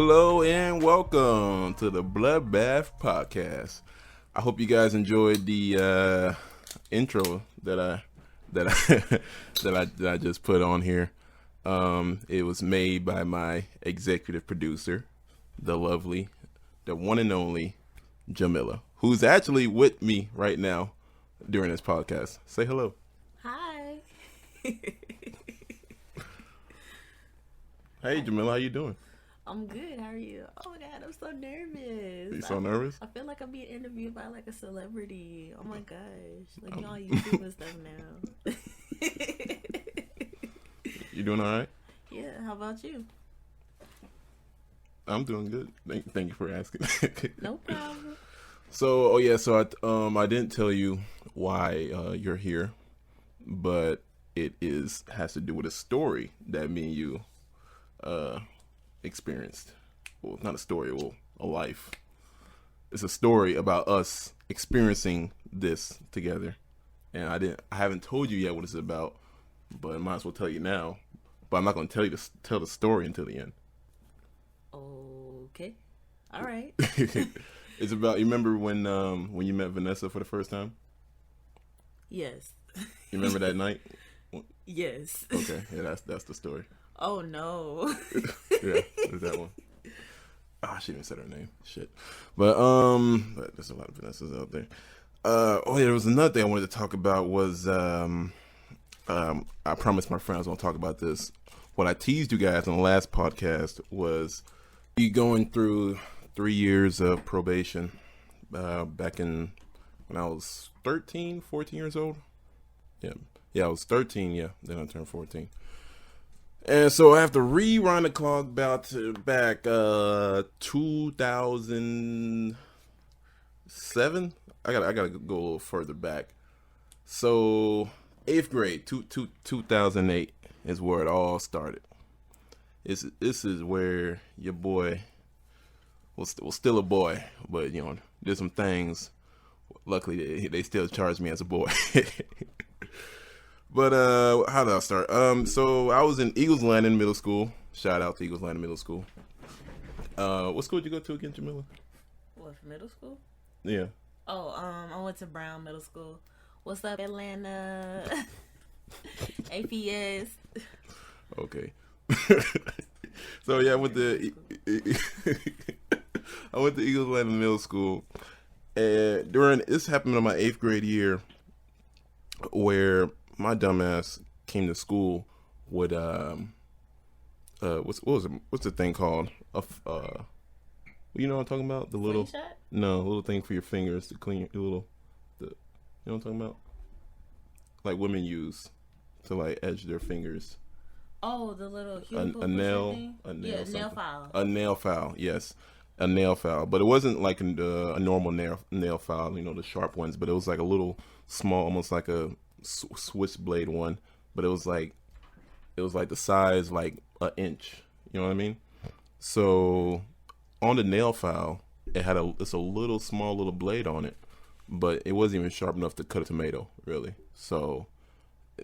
Hello and welcome to the BloodBath podcast. I hope you guys enjoyed the intro that I that I just put on here. It was made by my executive producer, the lovely, the one and only Jamila, who's actually with me right now during this podcast. Say hello. Hi. Hey Jamila, how you doing? I'm good. How are you? Oh my god, I'm so nervous. You so nervous? I feel like I'm being interviewed by like a celebrity. Oh my gosh, like you know, on YouTube and stuff now. You doing all right? Yeah. How about you? I'm doing good. Thank you for asking. No problem. So, I didn't tell you why you're here, but it has to do with a story that me and you experienced. Well, not a story, well, a life. It's a story about us experiencing this together, and I haven't told you yet what it's about, but I might as well tell you now. But I'm not going to tell the story until the end. Okay. All right. It's about, you remember when you met Vanessa for the first time? Yes. You remember that night? Yes. Okay, yeah, that's the story. Oh no. Yeah, there's that one. She didn't say her name. Shit. But there's a lot of Vanessas out there. There was another thing I wanted to talk about was I promised my friends I was gonna talk about this. What I teased you guys on the last podcast was you going through 3 years of probation back in when I was 13, 14 years old. Yeah, I was 13, then I turned 14. And so I have to rewind the clock back 2007. I gotta go a little further back. So 8th grade, 2008 is where it all started. This is where your boy was still a boy, but you know, did some things. Luckily, they still charged me as a boy. But how did I start? So I was in Eagles Landing Middle School. Shout out to Eagles Landing Middle School. What school did you go to again, Jamila? What, for middle school? Yeah. Oh, I went to Brown Middle School. What's up, Atlanta? APS. Okay. So yeah, I went to Eagles Landing Middle School, and this happened in my 8th grade year, where my dumbass came to school with what's the thing called? You know what I'm talking about? The little little thing for your fingers to clean you know what I'm talking about? Like women use to like edge their fingers. Oh, the little a nail file. A nail file, yes. A nail file, but it wasn't like a normal nail file, you know, the sharp ones, but it was like a little small, almost like a Swiss blade one, but it was like the size like an inch, you know what I mean? So on the nail file, it's a little small little blade on it, but it wasn't even sharp enough to cut a tomato, really. So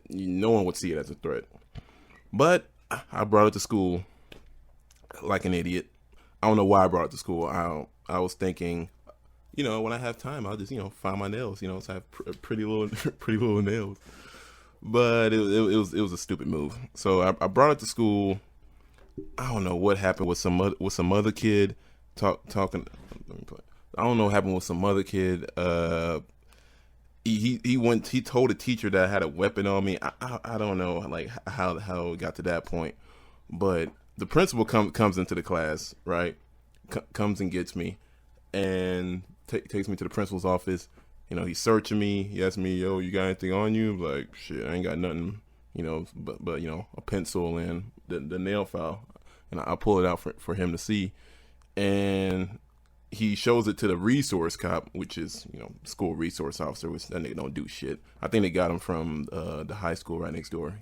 no one would see it as a threat. But I brought it to school like an idiot. I don't know why I brought it to school. I was thinking, you know, when I have time, I'll just, you know, find my nails, you know, so I have pretty little nails. But it was a stupid move. So I brought it to school. I don't know what happened with some other kid talking. Let me play. I don't know what happened with some other kid. He told the teacher that I had a weapon on me. I don't know like how it got to that point. But the principal comes into the class, right? Comes and gets me, and takes me to the principal's office. You know, he's searching me. He asks me, "Yo, you got anything on you?" I'm like, shit, I ain't got nothing. You know, but you know, a pencil and the nail file, and I pull it out for him to see, and he shows it to the resource cop, which is, you know, school resource officer, which that nigga don't do shit. I think they got him from the high school right next door.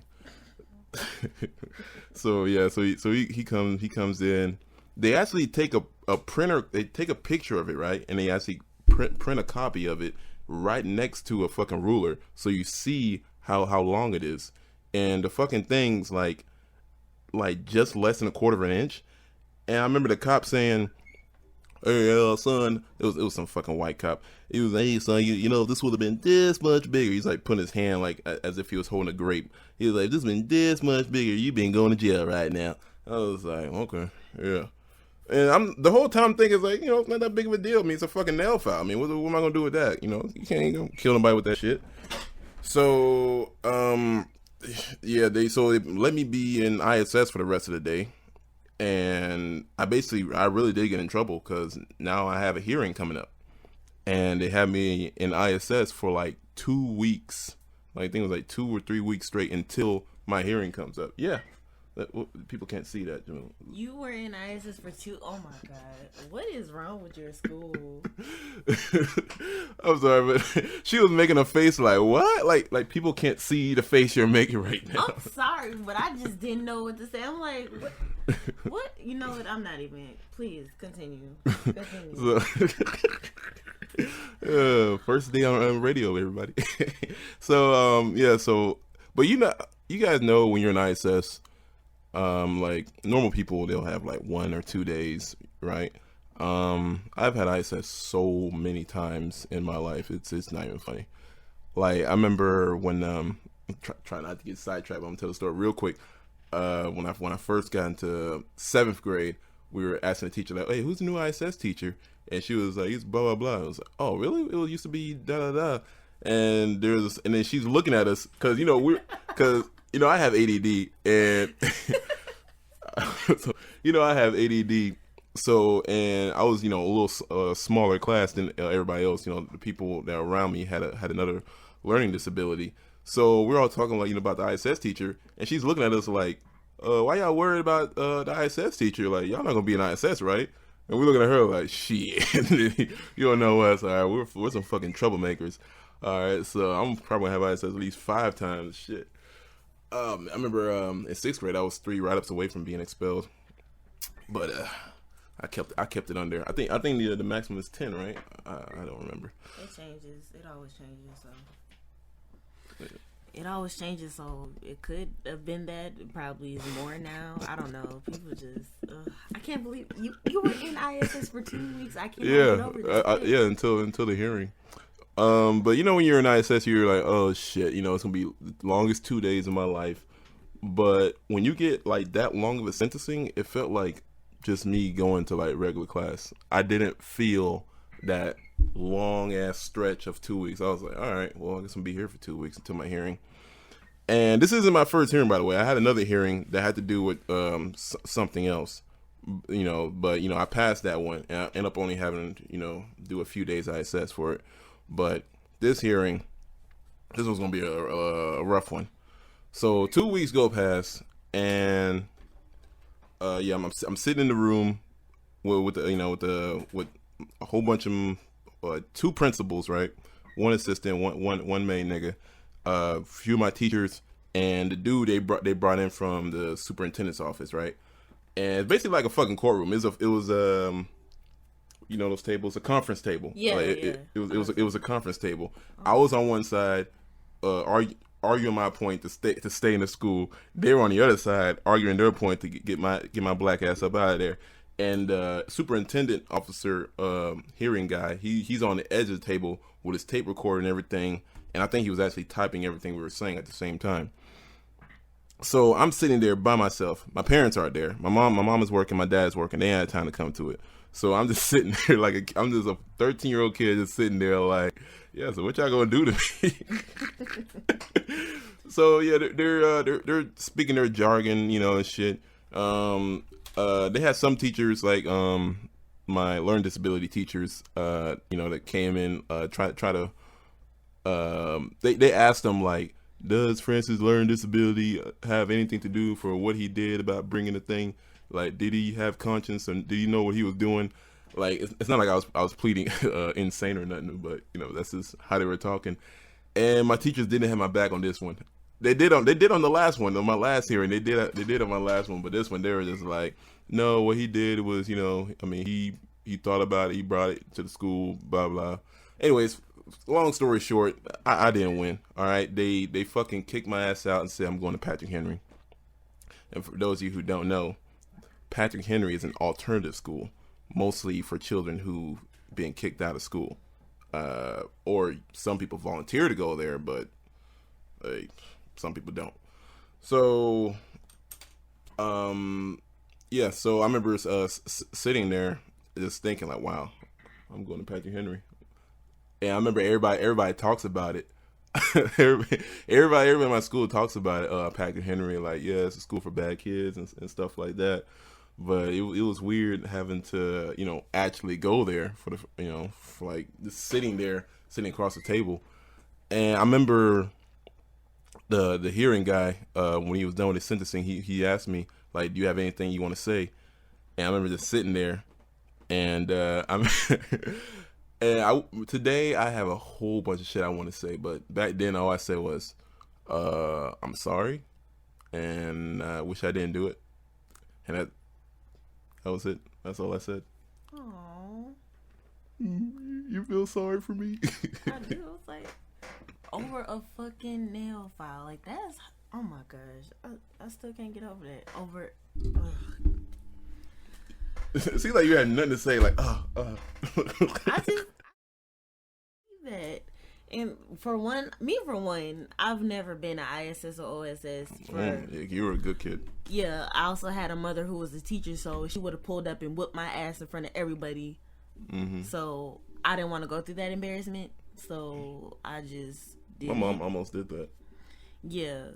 So yeah, so he comes in. They actually take a printer. They take a picture of it, right, and they actually print a copy of it right next to a fucking ruler, so you see how long it is. And the fucking thing's like just less than a quarter of an inch, And I remember the cop saying, "Hey, son," it was some fucking white cop. He was like, "Hey, son, you know, if this would have been this much bigger." He's like putting his hand like as if he was holding a grape. He was like, "This been this much bigger. You been going to jail right now." I was like, okay, yeah. And I'm the whole time thinking like, you know, it's not that big of a deal. I mean, it's a fucking nail file. I mean, what am I gonna do with that? You know, you can't kill nobody with that shit. So, yeah, they let me be in ISS for the rest of the day, and I really did get in trouble because now I have a hearing coming up, and they had me in ISS for like 2 weeks. Like, I think it was like 2 or 3 weeks straight until my hearing comes up. Yeah. People can't see that. You know. You were in ISS for 2. Oh my god, what is wrong with your school? I'm sorry, but she was making a face like, what? Like people can't see the face you're making right now. I'm sorry, but I just didn't know what to say. I'm like, what? What? You know what? I'm not even. Please continue. First day on radio, everybody. So yeah. So, but you guys know when you're in ISS. Like normal people, they'll have like 1 or 2 days, right? I've had ISS so many times in my life, it's not even funny. Like I remember when try not to get sidetracked, but I'm gonna tell the story real quick. When I first got into 7th grade, we were asking the teacher like, "Hey, who's the new ISS teacher?" And she was like, "It's blah blah blah." I was like, "Oh, really? It used to be da da da." And then she's looking at us because I have ADD, and so, I have ADD. So, and I was, a little smaller class than everybody else. The people that were around me had another learning disability. So we're all talking like, about the ISS teacher, and she's looking at us like, "Why y'all worried about the ISS teacher? Like, y'all not gonna be an ISS, right?" And we're looking at her like, "Shit, you don't know us. All right, we're some fucking troublemakers. All right, so I'm probably gonna have ISS at least 5 times. Shit." I remember in 6th grade I was 3 write-ups away from being expelled, but I kept it under. I think the maximum is 10, right? I don't remember. It changes. It always changes. So it always changes. So it could have been that. It probably is more now. I don't know. People just. I can't believe you were in ISS for 2 weeks. I can't get over this. Yeah, until the hearing. But when you're in ISS, you're like, oh shit, it's gonna be the longest 2 days of my life. But when you get like that long of a sentencing, it felt like just me going to like regular class. I didn't feel that long ass stretch of 2 weeks. I was like, all right, well, I guess I'm gonna be here for 2 weeks until my hearing. And this isn't my first hearing, by the way. I had another hearing that had to do with something else. But I passed that one, and I ended up only having do a few days ISS for it. But this hearing, this was gonna be a rough one. So 2 weeks go past, and I'm sitting in the room with a whole bunch of 2 principals, right? 1 assistant, one main nigga, a few of my teachers, and the dude they brought in from the superintendent's office, right? And it's basically like a fucking courtroom. It was those tables, a conference table. Yeah, It was a conference table. I was on one side, arguing my point to stay in the school. They were on the other side arguing their point to get my black ass up out of there. And superintendent officer, hearing guy, he's on the edge of the table with his tape recorder and everything. And I think he was actually typing everything we were saying at the same time. So I'm sitting there by myself. My parents aren't there. My mom is working. My dad's working. They ain't had time to come to it. So I'm just sitting there like I'm just a 13-year-old kid just sitting there like, yeah. So what y'all gonna do to me? So yeah, they're speaking their jargon, and shit. They had some teachers like my learning disability teachers, that came in try to. They asked them like, does Francis' learning disability have anything to do for what he did about bringing the thing? Like, did he have conscience and did he know what he was doing? Like, it's not like I was pleading insane or nothing, but that's just how they were talking. And my teachers didn't have my back on this one. They did on the last one, on my last hearing. They did on my last one, but this one they were just like, no, what he did was, he thought about it, he brought it to the school, blah blah. Anyways, long story short, I didn't win. All right, they fucking kicked my ass out and said I'm going to Patrick Henry. And for those of you who don't know, Patrick Henry is an alternative school, mostly for children who been kicked out of school, or some people volunteer to go there, but some people don't. So, yeah. So I remember sitting there, just thinking like, "Wow, I'm going to Patrick Henry." And I remember everybody talks about it. everybody in my school talks about it. Patrick Henry, like, yeah, it's a school for bad kids and stuff like that. But it was weird having to, actually go there for like just sitting across the table. And I remember the hearing guy, when he was done with his sentencing, he asked me, like, do you have anything you want to say? And I remember just sitting there, and today I have a whole bunch of shit I want to say, but back then all I said was, I'm sorry, and I wish I didn't do it, and that was it. That's all I said. Aww. You feel sorry for me? I do. It's like over a fucking nail file. Like that's, oh my gosh, I still can't get over that. It seems like you had nothing to say. Like, I just that. And for one, I've never been an ISS or OSS. You were a good kid. Yeah, I also had a mother who was a teacher, so she would have pulled up and whipped my ass in front of everybody. Mm-hmm. So I didn't want to go through that embarrassment, so I just did. My mom almost did that. Yeah.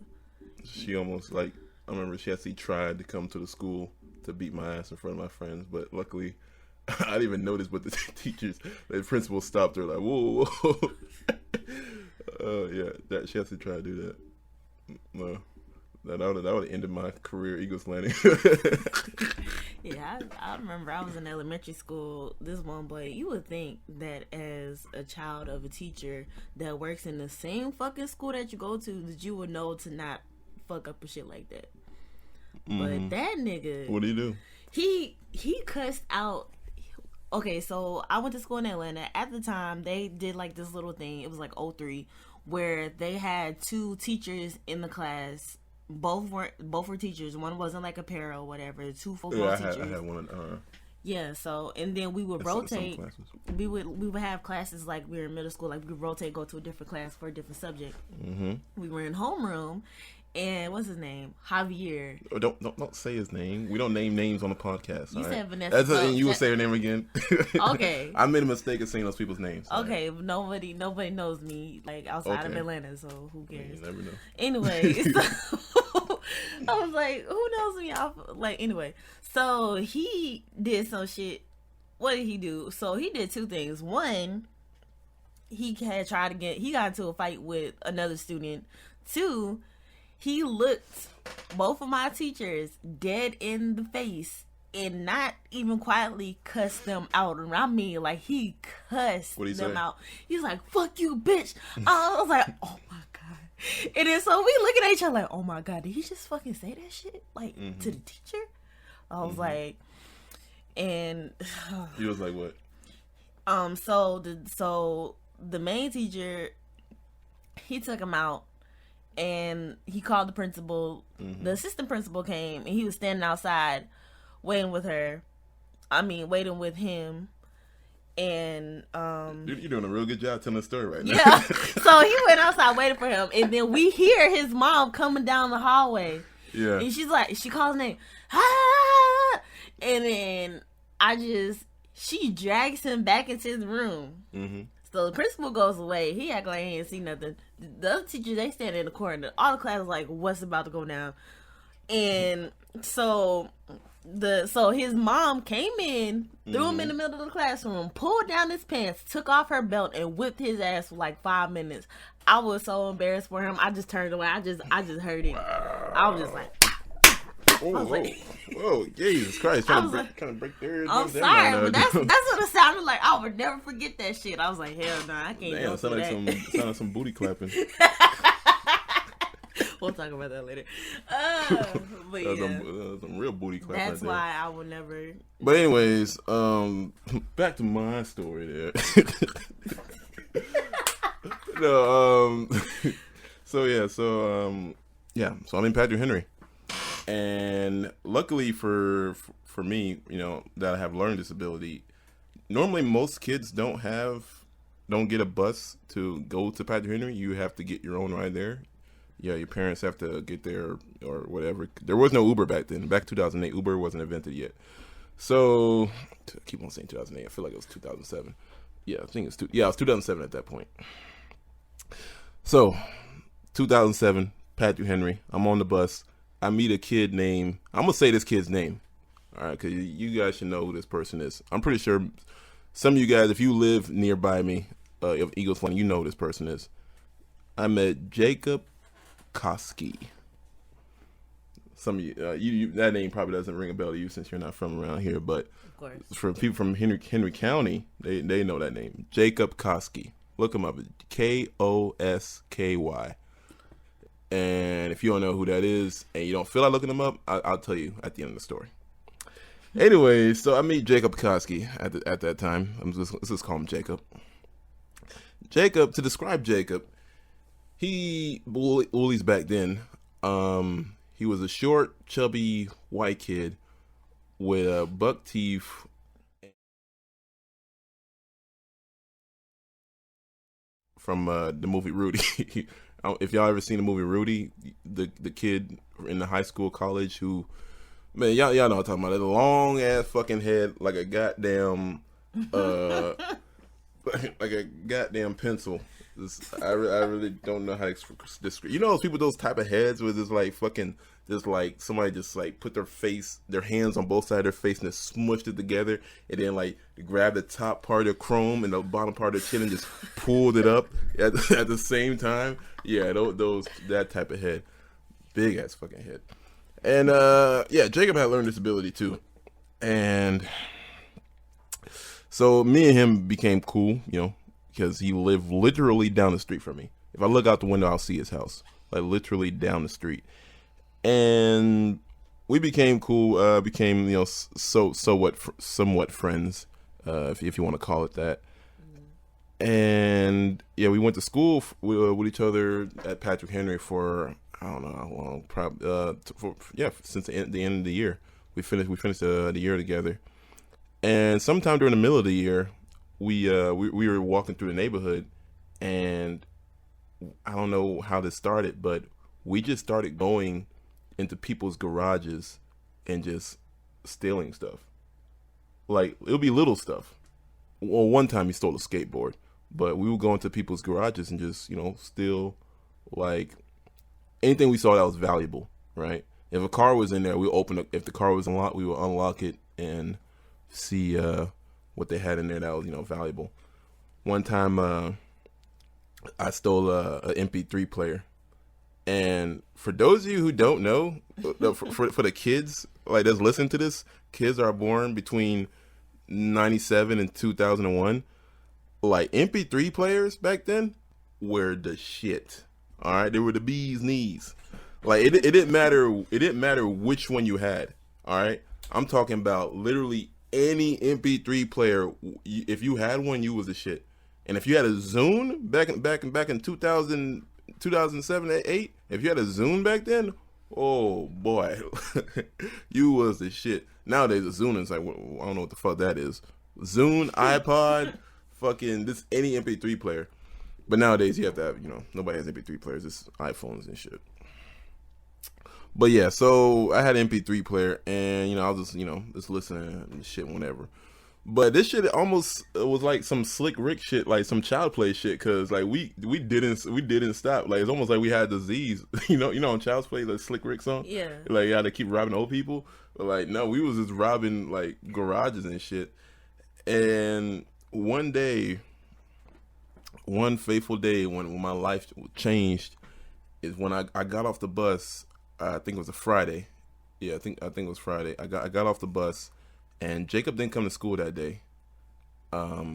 She almost, I remember she actually tried to come to the school to beat my ass in front of my friends, but luckily I didn't even notice, but the principal stopped her like, whoa, whoa. Yeah, she has to try to do that. No, that would have ended my career Eagle slanting. Yeah, I remember I was in elementary school. This one boy, you would think that as a child of a teacher that works in the same fucking school that you go to, that you would know to not fuck up a shit like that. But that nigga, what do you do? He cussed out. Okay, so I went to school in Atlanta. At the time, they did like this little thing. It was like 03, where they had two teachers in the class. Both were teachers. One wasn't like a para or whatever. Two full-blown teachers. I had one. Yeah. So and then we would rotate. We would have classes like we were in middle school. Like we would rotate, go to a different class for a different subject. Mm-hmm. We were in homeroom. And what's his name? Javier. Oh, don't say his name. We don't name names on the podcast. You said Vanessa. And you will say her name again. Okay. I made a mistake of saying those people's names. Okay, nobody knows me like outside of Atlanta, so who cares? You never know. Anyway, so I was like, who knows me? Anyway, so he did some shit. What did he do? So he did two things. One, he got into a fight with another student. Two, he looked both of my teachers dead in the face and not even quietly cussed them out. And I mean, like, he cussed them out. He's like, fuck you, bitch. I was like, oh my God. And then so we looking at each other like, oh my God, did he just fucking say that shit? Like, to the teacher? I was like, and... He was like, what? So the main teacher, he took him out. And he called the principal. Mm-hmm. The assistant principal came, and he was standing outside waiting with him. And you're doing a real good job telling the story right now. Yeah. So he went outside waiting for him, and then we hear his mom coming down the hallway. Yeah. And she's like, she calls his name, ah! And then she drags him back into the room. Mm-hmm. So the principal goes away. He act like he ain't see nothing. The other teachers, they stand in the corner. All the class was like, what's about to go down? And so his mom came in, threw him in the middle of the classroom, pulled down his pants, took off her belt, and whipped his ass for like 5 minutes. I was so embarrassed for him. I just turned away. I just heard it. Wow. I was just like, whoa, Jesus Christ! Trying to break their. I'm sorry, but that's what it sounded like. I would never forget that shit. I was like, hell no, I can't. Damn, sound like some booty clapping. We'll talk about that later. But yeah, some real booty clapping. That's why I would never. But anyways, back to my story there. No, so I'm in Patrick Henry. And luckily for me, that I have learning disability. Normally, most kids don't get a bus to go to Patrick Henry. You have to get your own ride there. Yeah, your parents have to get there or whatever. There was no Uber back then. Back in 2008, Uber wasn't invented yet. So, I keep on saying 2008. I feel like it was 2007. Yeah, I think it was 2007 at that point. So, 2007, Patrick Henry. I'm on the bus. I meet a kid named, I'm going to say this kid's name. All right, because you guys should know who this person is. I'm pretty sure some of you guys, if you live nearby me, of Eagles Fund, you know who this person is. I met Jacob Koski. Some of you, that name probably doesn't ring a bell to you since you're not from around here, but for people from Henry County, they know that name. Jacob Koski. Look him up. Kosky. And if you don't know who that is and you don't feel like looking him up, I'll tell you at the end of the story. Anyway, so I meet Jacob Koski at that time. Let's just call him Jacob. Jacob, to describe Jacob, he bullies back then. He was a short, chubby, white kid with buck teeth. From the movie Rudy. If y'all ever seen the movie Rudy, the kid in the high school, college who, man, y'all know what I'm talking about. That long ass fucking head, like a goddamn, like a goddamn pencil. I really don't know how to describe. You know those people, those type of heads where there's like fucking, just like somebody just like put their hands on both sides of their face and just smushed it together, and then like grab the top part of their chrome and the bottom part of their chin and just pulled it up at the same time. Yeah, that type of head, big ass fucking head. And yeah, Jacob had learning disability too, and so me and him became cool, because he lived literally down the street from me. If I look out the window, I'll see his house, like literally down the street. And we became cool, somewhat friends, if you want to call it that. And yeah, we went to school with each other at Patrick Henry for, I don't know how long, probably since the end of the year. We finished the year together. And sometime during the middle of the year, we were walking through the neighborhood, and I don't know how this started, but we just started going into people's garages and just stealing stuff. Like, it'll be little stuff. Well, one time he stole a skateboard, but we would go into people's garages and just, steal, like, anything we saw that was valuable, right? If a car was in there, we open it. If the car was unlocked, we would unlock it and see what they had in there that was, valuable. One time, I stole a MP3 player. And for those of you who don't know, for the kids like that's listening to this, kids are born between 97 and 2001. Like, MP3 players back then were the shit. All right, they were the bee's knees. Like, it didn't matter. It didn't matter which one you had. All right, I'm talking about literally any MP3 player. If you had one, you was the shit. And if you had a Zune back in 2007, 8, if you had a Zune back then, oh boy, you was the shit. Nowadays a Zune is like, I don't know what the fuck that is. Zune, iPod, fucking this any MP3 player. But nowadays you have to have, nobody has MP3 players. It's iPhones and shit. But yeah, so I had an MP3 player, and I was just listening and shit whenever. But this shit almost was like some Slick Rick shit, like some child play shit, cause like we didn't stop. Like, it's almost like we had disease, on Child's Play, the Slick Rick song. Yeah. Like, you had to keep robbing old people. But like, no, we was just robbing like garages and shit. And one fateful day when my life changed is when I got off the bus. I think it was a Friday. Yeah, I think it was Friday. I got off the bus. And Jacob didn't come to school that day. I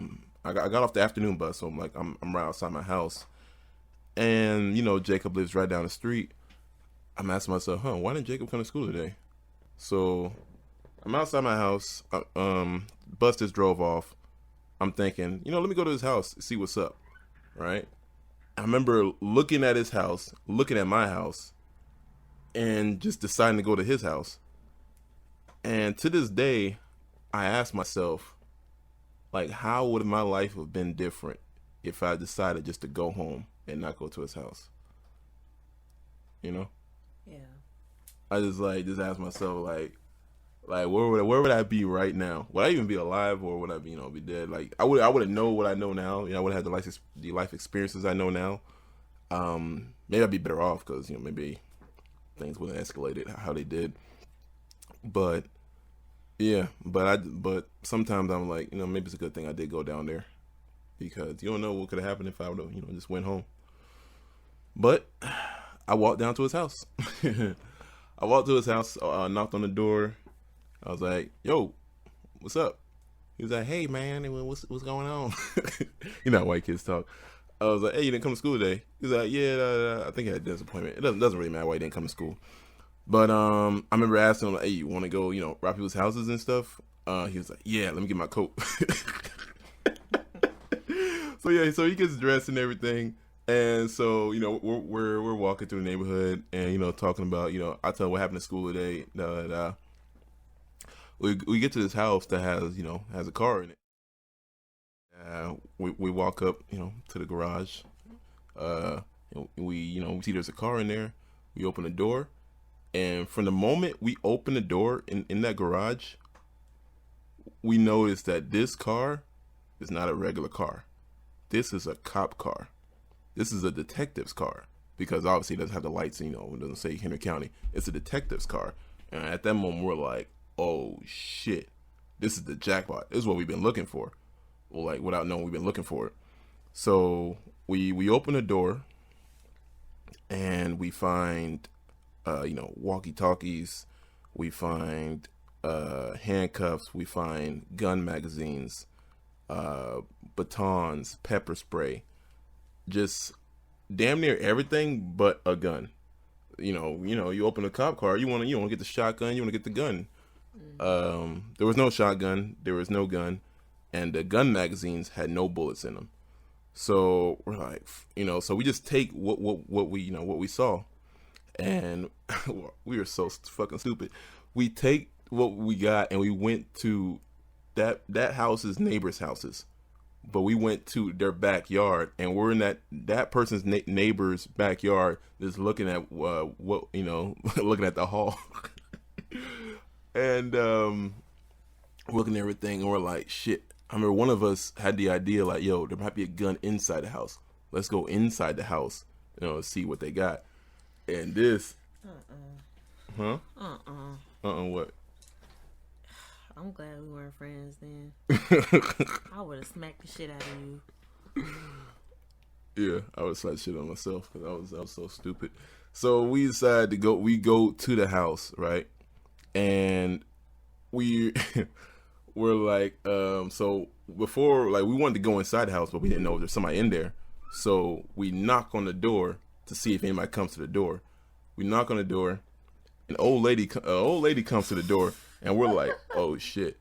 got off the afternoon bus, so I'm right outside my house. And, Jacob lives right down the street. I'm asking myself, why didn't Jacob come to school today? So I'm outside my house. Bus just drove off. I'm thinking, let me go to his house, see what's up, right? I remember looking at his house, looking at my house, and just deciding to go to his house. And to this day, I ask myself, like, how would my life have been different if I decided just to go home and not go to his house? You know? Yeah. I just ask myself, like where would I be right now? Would I even be alive, or would I be be dead? Like I would have known what I know now. I would have had the life experiences I know now. Maybe I'd be better off because maybe things wouldn't have escalated how they did. But yeah, but sometimes I'm like, maybe it's a good thing I did go down there, because you don't know what could have happened if I would have just went home. But I walked down to his house. I walked to his house, knocked on the door. I was like, "Yo, what's up?" He was like, "Hey, man, what's going on?" You know how white kids talk. I was like, "Hey, you didn't come to school today?" He was like, "Yeah, I think I had a dentist appointment." It doesn't really matter why he didn't come to school. But I remember asking him, like, "Hey, you want to go, rob people's houses and stuff?" He was like, "Yeah, let me get my coat." So he gets dressed and everything. And so, we're walking through the neighborhood and, talking about, I tell him what happened at school today. We get to this house that has a car in it. We walk up, to the garage. We see there's a car in there. We open the door. And from the moment we open the door in that garage, we notice that this car is not a regular car. This is a cop car. This is a detective's car, because obviously it doesn't have the lights, it doesn't say Henry County. It's a detective's car. And at that moment, we're like, oh, shit. This is the jackpot. This is what we've been looking for. Well, like, without knowing we've been looking for it. So we open the door, and we find, walkie-talkies. We find handcuffs. We find gun magazines, batons, pepper spray. Just damn near everything but a gun. You open a cop car, you want to get the shotgun, you want to get the gun. There was no shotgun, there was no gun, and the gun magazines had no bullets in them. So we're like, so we just take what we saw, and we were so fucking stupid. We take what we got and we went to that house's neighbors' houses. But we went to their backyard, and we're in that person's neighbor's backyard, just looking at looking at the hall, and looking at everything, and we're like, shit. I remember one of us had the idea, like, yo, there might be a gun inside the house. Let's go inside the house, see what they got. And this, what? I'm glad we weren't friends then. I would have smacked the shit out of you. Yeah, I would slap shit on myself because I was so stupid. So we decided to go. We go to the house, right? And we're like, so before, like, we wanted to go inside the house, but we didn't know if there's somebody in there. So we knock on the door to see if anybody comes to the door. We knock on the door. An old lady comes to the door. And we're like, oh, shit.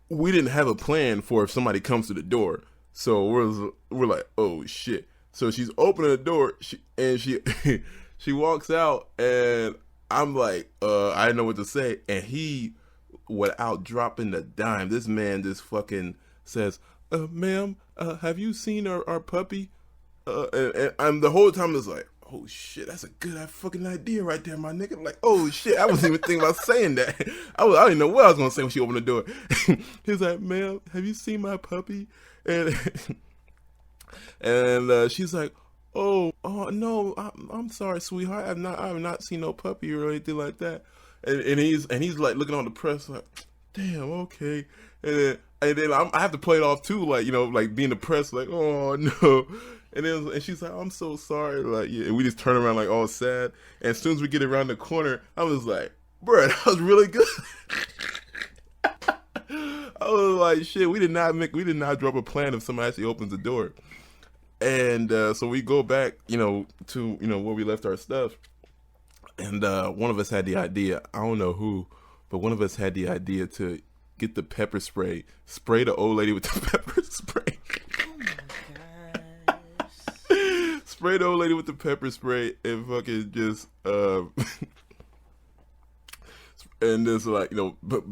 We didn't have a plan for if somebody comes to the door. So we're like, oh, shit. So she's opening the door, she walks out, and I'm like, I didn't know what to say. And he, without dropping the dime, this man just fucking says, ma'am, have you seen our puppy? And I'm the whole time just like, oh shit, that's a good fucking idea right there, my nigga. Like, oh shit, I wasn't even thinking about saying that. I didn't know what I was gonna say when she opened the door. He's like, ma'am, have you seen my puppy? And she's like, oh no, I'm sorry, sweetheart. I've not seen no puppy or anything like that. And he's like looking on the press like, damn, okay. And then I have to play it off too, like, like being depressed, like, oh no. And she's like, I'm so sorry, like, yeah. And we just turn around like all sad. And as soon as we get around the corner, I was like, bro, that was really good. I was like, shit, we did not drop a plan if somebody actually opens the door. And so we go back, to where we left our stuff. And one of us had the idea, I don't know who, but one of us had the idea to get the pepper spray the old lady with the pepper spray. sprayed the old lady with the pepper spray and fucking just and just like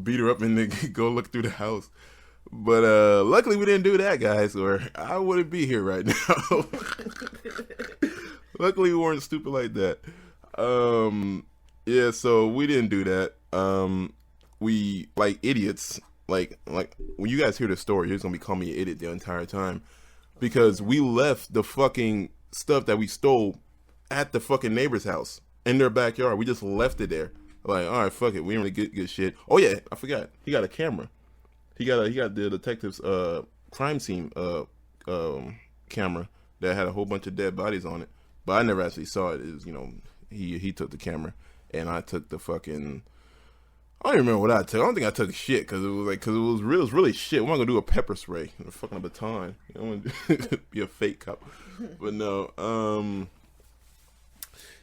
beat her up and then go look through the house. But luckily we didn't do that, guys, or I wouldn't be here right now. Luckily we weren't stupid like that. Yeah, so we didn't do that. We like idiots. Like when you guys hear the story, you're just gonna be calling me an idiot the entire time because we left the fucking stuff that we stole at the fucking neighbor's house in their backyard. We just left it there. Like, all right, fuck it. We don't really get good shit. Oh yeah, I forgot. He got a camera. He got the detective's crime scene camera that had a whole bunch of dead bodies on it. But I never actually saw it. It was, he took the camera and I took the fucking. I don't even remember what I took. I don't think I took shit because it was really shit. We're not gonna do a pepper spray, a fucking baton. I want to be a fake cop, but no.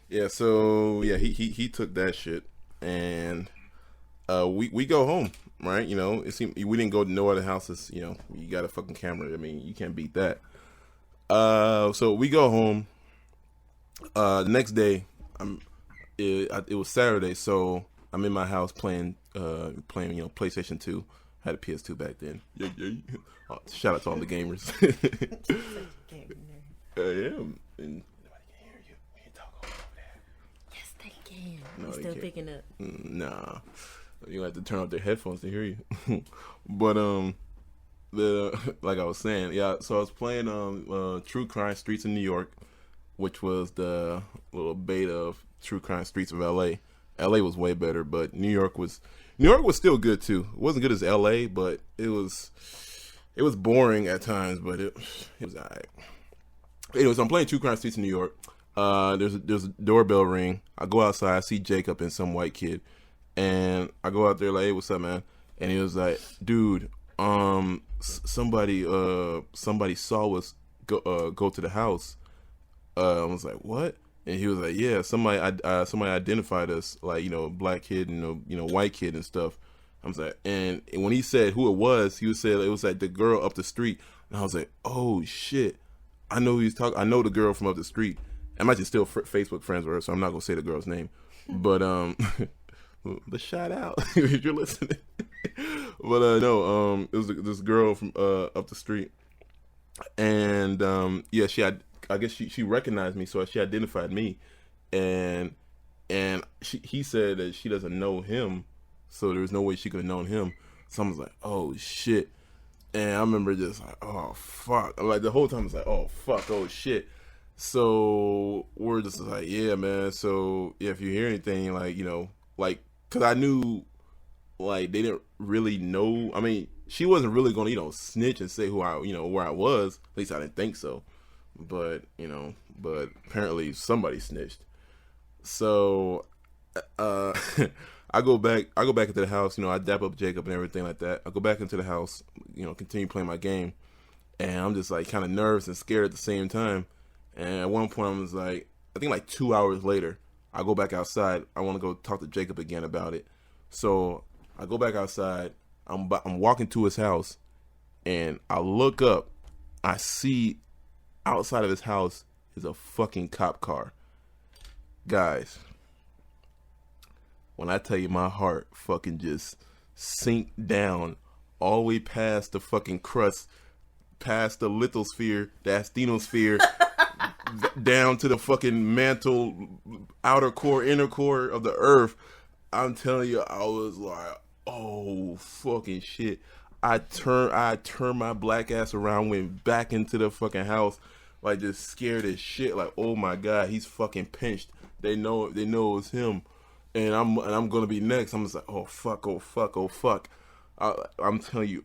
Yeah. So yeah, he took that shit, and we go home, right? It seemed we didn't go to no other houses. You got a fucking camera. I mean, you can't beat that. So we go home. The next day, it was Saturday, so I'm in my house playing PlayStation 2. I had a PS2 back then. Yeah. Oh, shout out to all the gamers. I am. And nobody can hear you. We can talk over there. Yes, they can. No, I'm still picking up. Nah. You have to turn off their headphones to hear you. But like I was saying, yeah. So I was playing True Crime Streets in New York, which was the little beta of True Crime Streets of LA. LA was way better, but New York was still good too. It wasn't good as LA, but it was boring at times, but it was alright. Anyways, I'm playing True Crime Streets in New York. There's a doorbell ring. I go outside, I see Jacob and some white kid, and I go out there like, "Hey, what's up, man?" And he was like, "Dude, somebody saw us go to the house." I was like, "What?" And he was like, "Yeah, somebody identified us, like, black kid and white kid and stuff." I was like, and when he said who it was, he said it was like the girl up the street, and I was like, "Oh shit, I know who he's talking. I know the girl from up the street. I'm actually still Facebook friends with her, so I'm not gonna say the girl's name, but the shout out if you're listening." But no, it was this girl from up the street, and yeah, I guess she recognized me, so she identified me, and he said that she doesn't know him, so there's no way she could have known him. So I was like, "Oh shit!" And I remember just like, "Oh fuck!" Like the whole time I was like, "Oh fuck! Oh shit!" So we're just like, "Yeah, man." So yeah, if you hear anything, because I knew, like, they didn't really know. I mean, she wasn't really gonna snitch and say who I where I was. At least I didn't think so. But apparently somebody snitched. So I go back into the house, I dap up Jacob and everything like that. I go back into the house, continue playing my game, and I'm just like kind of nervous and scared at the same time. And at one point I was like, I think like 2 hours later, I go back outside. I want to go talk to Jacob again about it. So I go back outside. I'm walking to his house, and I look up. I see outside of his house is a fucking cop car. Guys, when I tell you my heart fucking just sink down all the way past the fucking crust, past the lithosphere, the asthenosphere, down to the fucking mantle, outer core, inner core of the earth. I'm telling you, I was like, oh fucking shit. I turned my black ass around, went back into the fucking house, like just scared as shit. Like, oh my god, he's fucking pinched. They know it was him, and I'm gonna be next. I'm just like, oh fuck. I'm telling you,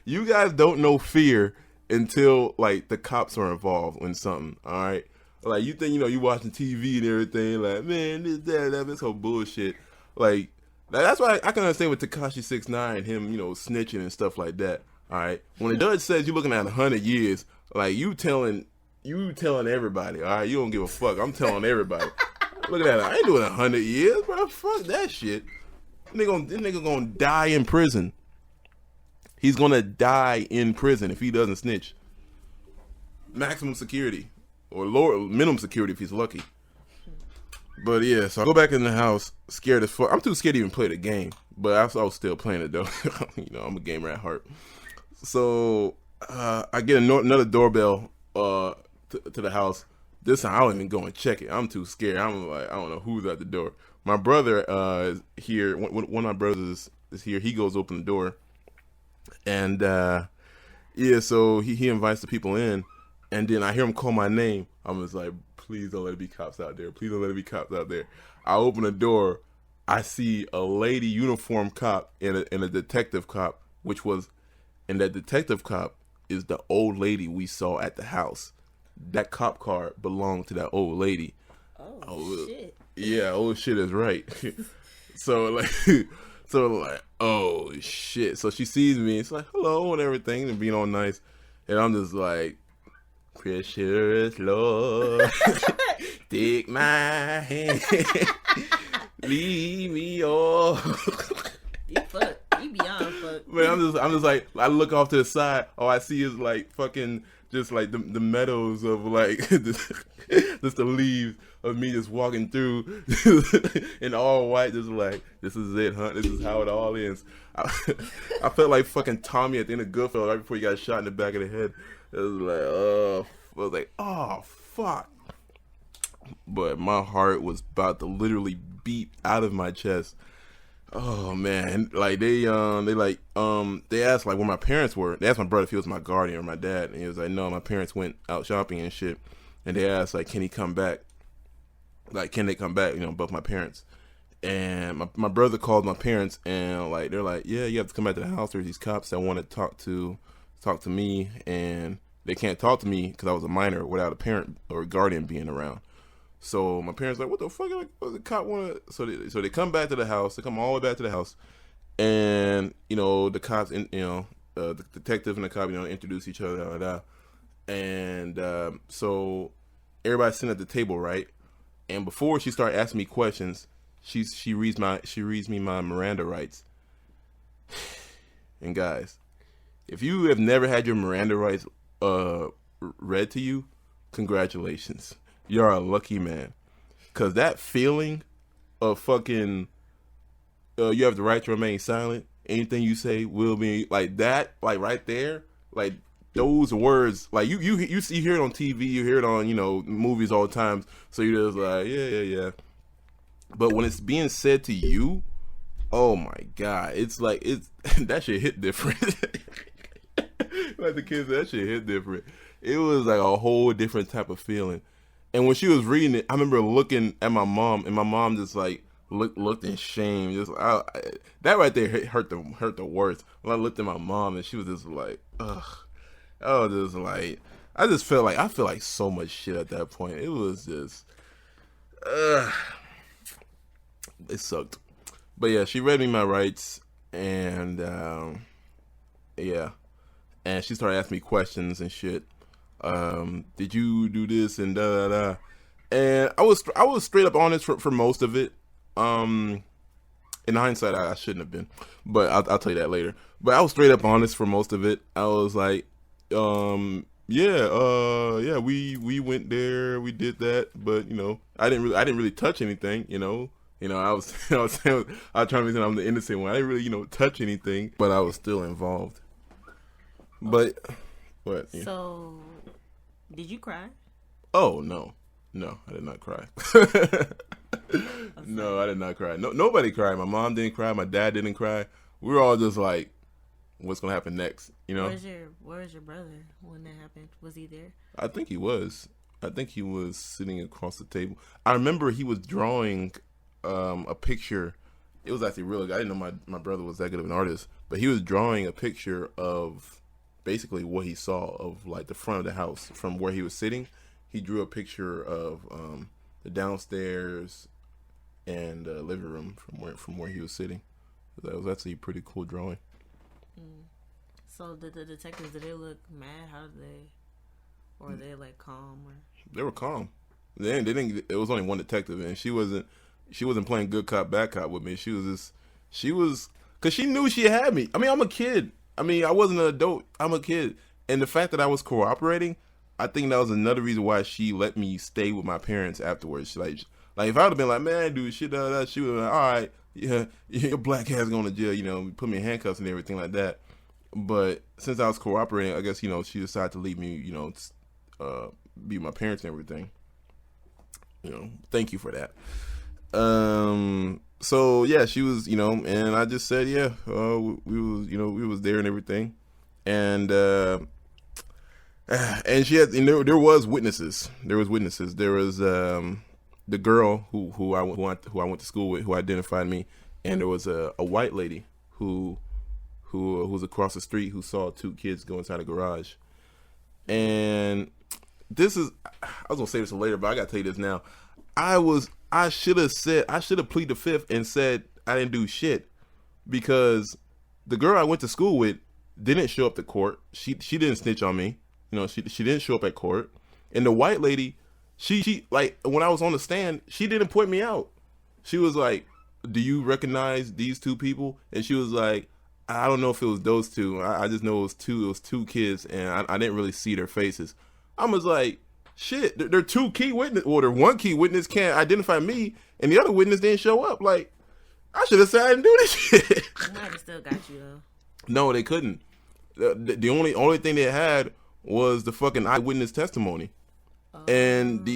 you guys don't know fear until like the cops are involved in something. All right, like you think you watching TV and everything. Like, man, this whole bullshit. Like. That's why I can understand with Tekashi 6ix9ine, him, snitching and stuff like that. All right, when the judge says you're looking at 100 years, like you telling everybody. All right, you don't give a fuck. I'm telling everybody. Look at that. I ain't doing 100 years, bro. Fuck that shit. This nigga gonna die in prison. He's gonna die in prison if he doesn't snitch. Maximum security. or lower minimum security if he's lucky. But yeah, so I go back in the house, scared as fuck. I'm too scared to even play the game, but I was still playing it though. I'm a gamer at heart. So I get another doorbell to the house. This time I don't even go and check it. I'm too scared. I'm like, I don't know who's at the door. My brother is here. One of my brothers is here. He goes open the door, and yeah, so he invites the people in, and then I hear him call my name. I'm just like, please don't let it be cops out there. Please don't let it be cops out there. I open the door. I see a lady uniform cop and a detective cop, and that detective cop is the old lady we saw at the house. That cop car belonged to that old lady. Oh shit. Yeah, old shit is right. so like, oh shit. So she sees me. It's like, hello and everything, and being all nice, and I'm just like, precious Lord, take my hand, leave me all. You fuck. You beyond fuck. Man, I'm just like, I look off to the side. All I see is like fucking just like the meadows of like just the leaves of me just walking through in all white, just like, this is it, huh? This is how it all ends. I felt like fucking Tommy at the end of Goodfellas right before he got shot in the back of the head. It was like, oh fuck. But my heart was about to literally beat out of my chest. Oh man, like they asked like where my parents were. They asked my brother if he was my guardian or my dad, and he was like, no, my parents went out shopping and shit. And they asked like, can he come back? Like, can they come back? Both my parents. And my brother called my parents, and like they're like, yeah, you have to come back to the house. There's these cops that want to talk to me, and they can't talk to me because I was a minor without a parent or a guardian being around. So my parents like, what the fuck? Like, what does the cop want to? So they come back to the house. They come all the way back to the house, and the cops, the detective and the cop, introduce each other, and so everybody's sitting at the table, right? And before she started asking me questions, she reads me my Miranda rights. And guys, if you have never had your Miranda rights read to you, congratulations. You're a lucky man. Cause that feeling of fucking you have the right to remain silent. Anything you say will be like that, like right there, like those words, like you hear it on TV, you hear it on movies all the time. So you're just like, yeah. But when it's being said to you, oh my god, it's like that shit hit different. Like the kids, that shit hit different. It was like a whole different type of feeling. And when she was reading it, I remember looking at my mom, and my mom just like looked in shame. Just that right there hurt the worst. When I looked at my mom, and she was just like, ugh. I was just like, I feel like so much shit at that point. It was just, it sucked. But yeah, she read me my rights, and yeah, and she started asking me questions and shit. Did you do this and da da da? And I was straight up honest for most of it. In hindsight, I shouldn't have been, but I'll tell you that later. But I was straight up honest for most of it. I was like, yeah, we went there, we did that, but I didn't really touch anything. I was trying to be saying I'm the innocent one. I didn't really touch anything, but I was still involved. But what? Yeah. So, did you cry? Oh no, I did not cry. No, I did not cry. No, nobody cried. My mom didn't cry. My dad didn't cry. We were all just like, what's gonna happen next? Where's your brother when that happened? Was he there? I think he was sitting across the table. I remember he was drawing a picture. It was actually really good. I didn't know my brother was that good of an artist, but he was drawing a picture of basically what he saw of like the front of the house from where he was sitting. He drew a picture of the downstairs and living room from where he was sitting. That was actually a pretty cool drawing. So did the detectives, did they look mad? How did they, or were they like calm? Or? They were calm. They didn't. It was only one detective, and she wasn't playing good cop bad cop with me. She was because she knew she had me. I mean, I'm a kid. I mean, I wasn't an adult. I'm a kid, and the fact that I was cooperating, I think that was another reason why she let me stay with my parents afterwards. Like if I would have been like, man, dude, shit, she would have been like, all right, yeah, your black ass going to jail, you know, put me in handcuffs and everything like that. But since I was cooperating, I guess, you know, she decided to leave me, you know, be my parents and everything. You know, thank you for that. So yeah, she was, you know, and I just said, yeah, we was there and everything, and she had, and there was witnesses. There was the girl who I went to school with, who identified me, and there was a white lady who was across the street who saw two kids go inside a garage. And I was gonna say this later, but I gotta tell you this now. I should have pleaded the fifth and said I didn't do shit, because the girl I went to school with didn't show up to court. She didn't snitch on me. You know, she didn't show up at court. And the white lady, she like, when I was on the stand, she didn't point me out. She was like, "Do you recognize these two people?" And she was like, "I don't know if it was those two. I just know it was two kids, and I didn't really see their faces." I was like, shit, they're two key witness, or the one key witness can't identify me, and the other witness didn't show up. Like, I should have said I didn't do this shit. They might have still got you though. No, they couldn't. The only thing they had was the fucking eyewitness testimony, and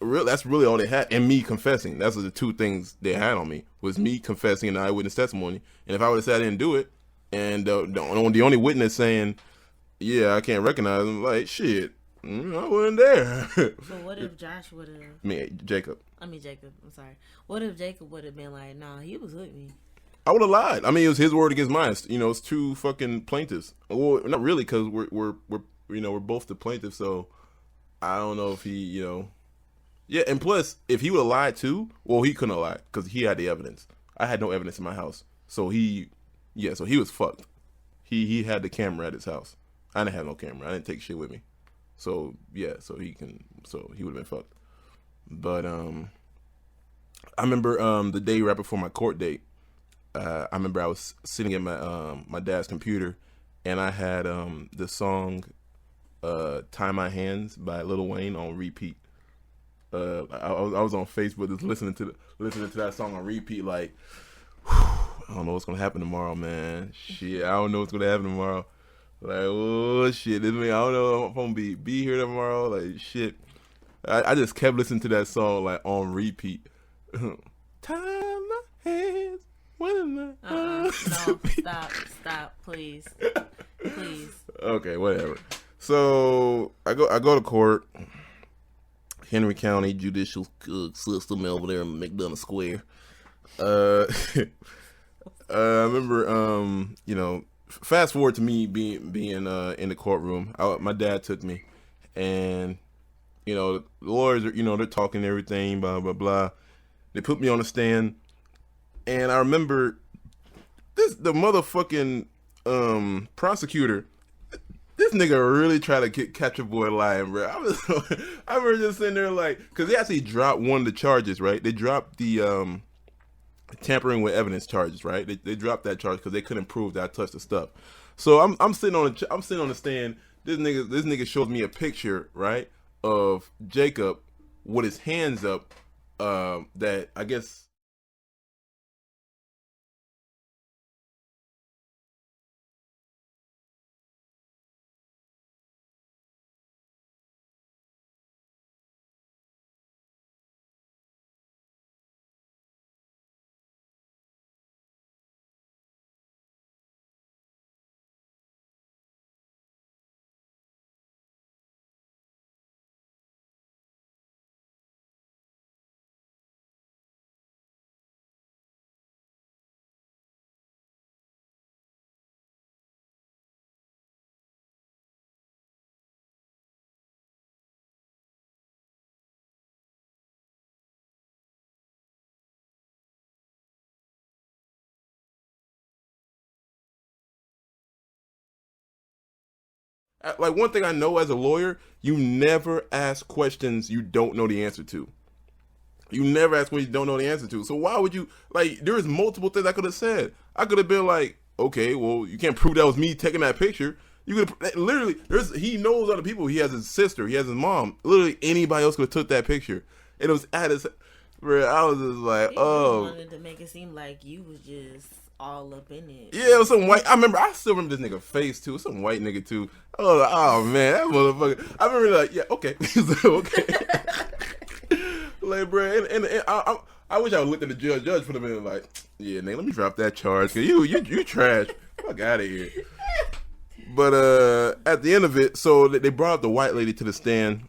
that's really all they had, and me confessing. That's the two things they had on me, was me confessing and the eyewitness testimony. And if I would have said I didn't do it, and the only witness saying, yeah, I can't recognize him, like, shit, I wasn't there. So what if Josh would have... Jacob. I'm sorry. What if Jacob would have been like, nah, he was with me? I would have lied. I mean, it was his word against mine. You know, it's two fucking plaintiffs. Well, not really, because we're both the plaintiffs. So I don't know if he, you know, yeah. And plus, if he would have lied too, well, he couldn't have lied because he had the evidence. I had no evidence in my house, so he was fucked. He had the camera at his house. I didn't have no camera. I didn't take shit with me. So yeah, so he would have been fucked. But I remember the day right before my court date. I remember I was sitting at my dad's computer, and I had the song "Tie My Hands" by Lil Wayne on repeat. I was on Facebook just listening to that song on repeat, like, I don't know what's gonna happen tomorrow, man. Shit, I don't know what's gonna happen tomorrow. Like, oh shit, I don't know if I'm gonna be here tomorrow. Like, shit, I just kept listening to that song like on repeat. Tie my hands. No, stop, please. Okay, whatever. So I go to court, Henry County Judicial System over there in McDonough Square. I remember, you know, fast forward to me being in the courtroom. My dad took me, and you know, the lawyers are, you know, they're talking and everything, blah blah blah. They put me on the stand. And I remember the motherfucking prosecutor, this nigga really tried to catch a boy lying, bro. I remember just sitting there like, because they actually dropped one of the charges, right? They dropped the tampering with evidence charges, right? They dropped that charge because they couldn't prove that I touched the stuff. So I'm sitting on the stand. This nigga shows me a picture, right, of Jacob with his hands up. That I guess. Like, one thing I know as a lawyer, you never ask questions you don't know the answer to. You never ask what you don't know the answer to. So why would you, like, there is multiple things I could have said. I could have been like, okay, well, you can't prove that was me taking that picture. You could literally. He knows other people. He has his sister. He has his mom. Literally anybody else could have took that picture. And it was at his. Bro, I was just like, He oh. really wanted to make it seem like you was just all up in it. Yeah, it was some white. I still remember this nigga face too. Some white nigga too. Oh man, that motherfucker. I remember like, yeah, okay, he's like, okay. Like, bro, and I wish I would looked at the judge. Judge would have been like, yeah, nigga, let me drop that charge. Cause you trash. Fuck out of here. But at the end of it, so they brought up the white lady to the stand.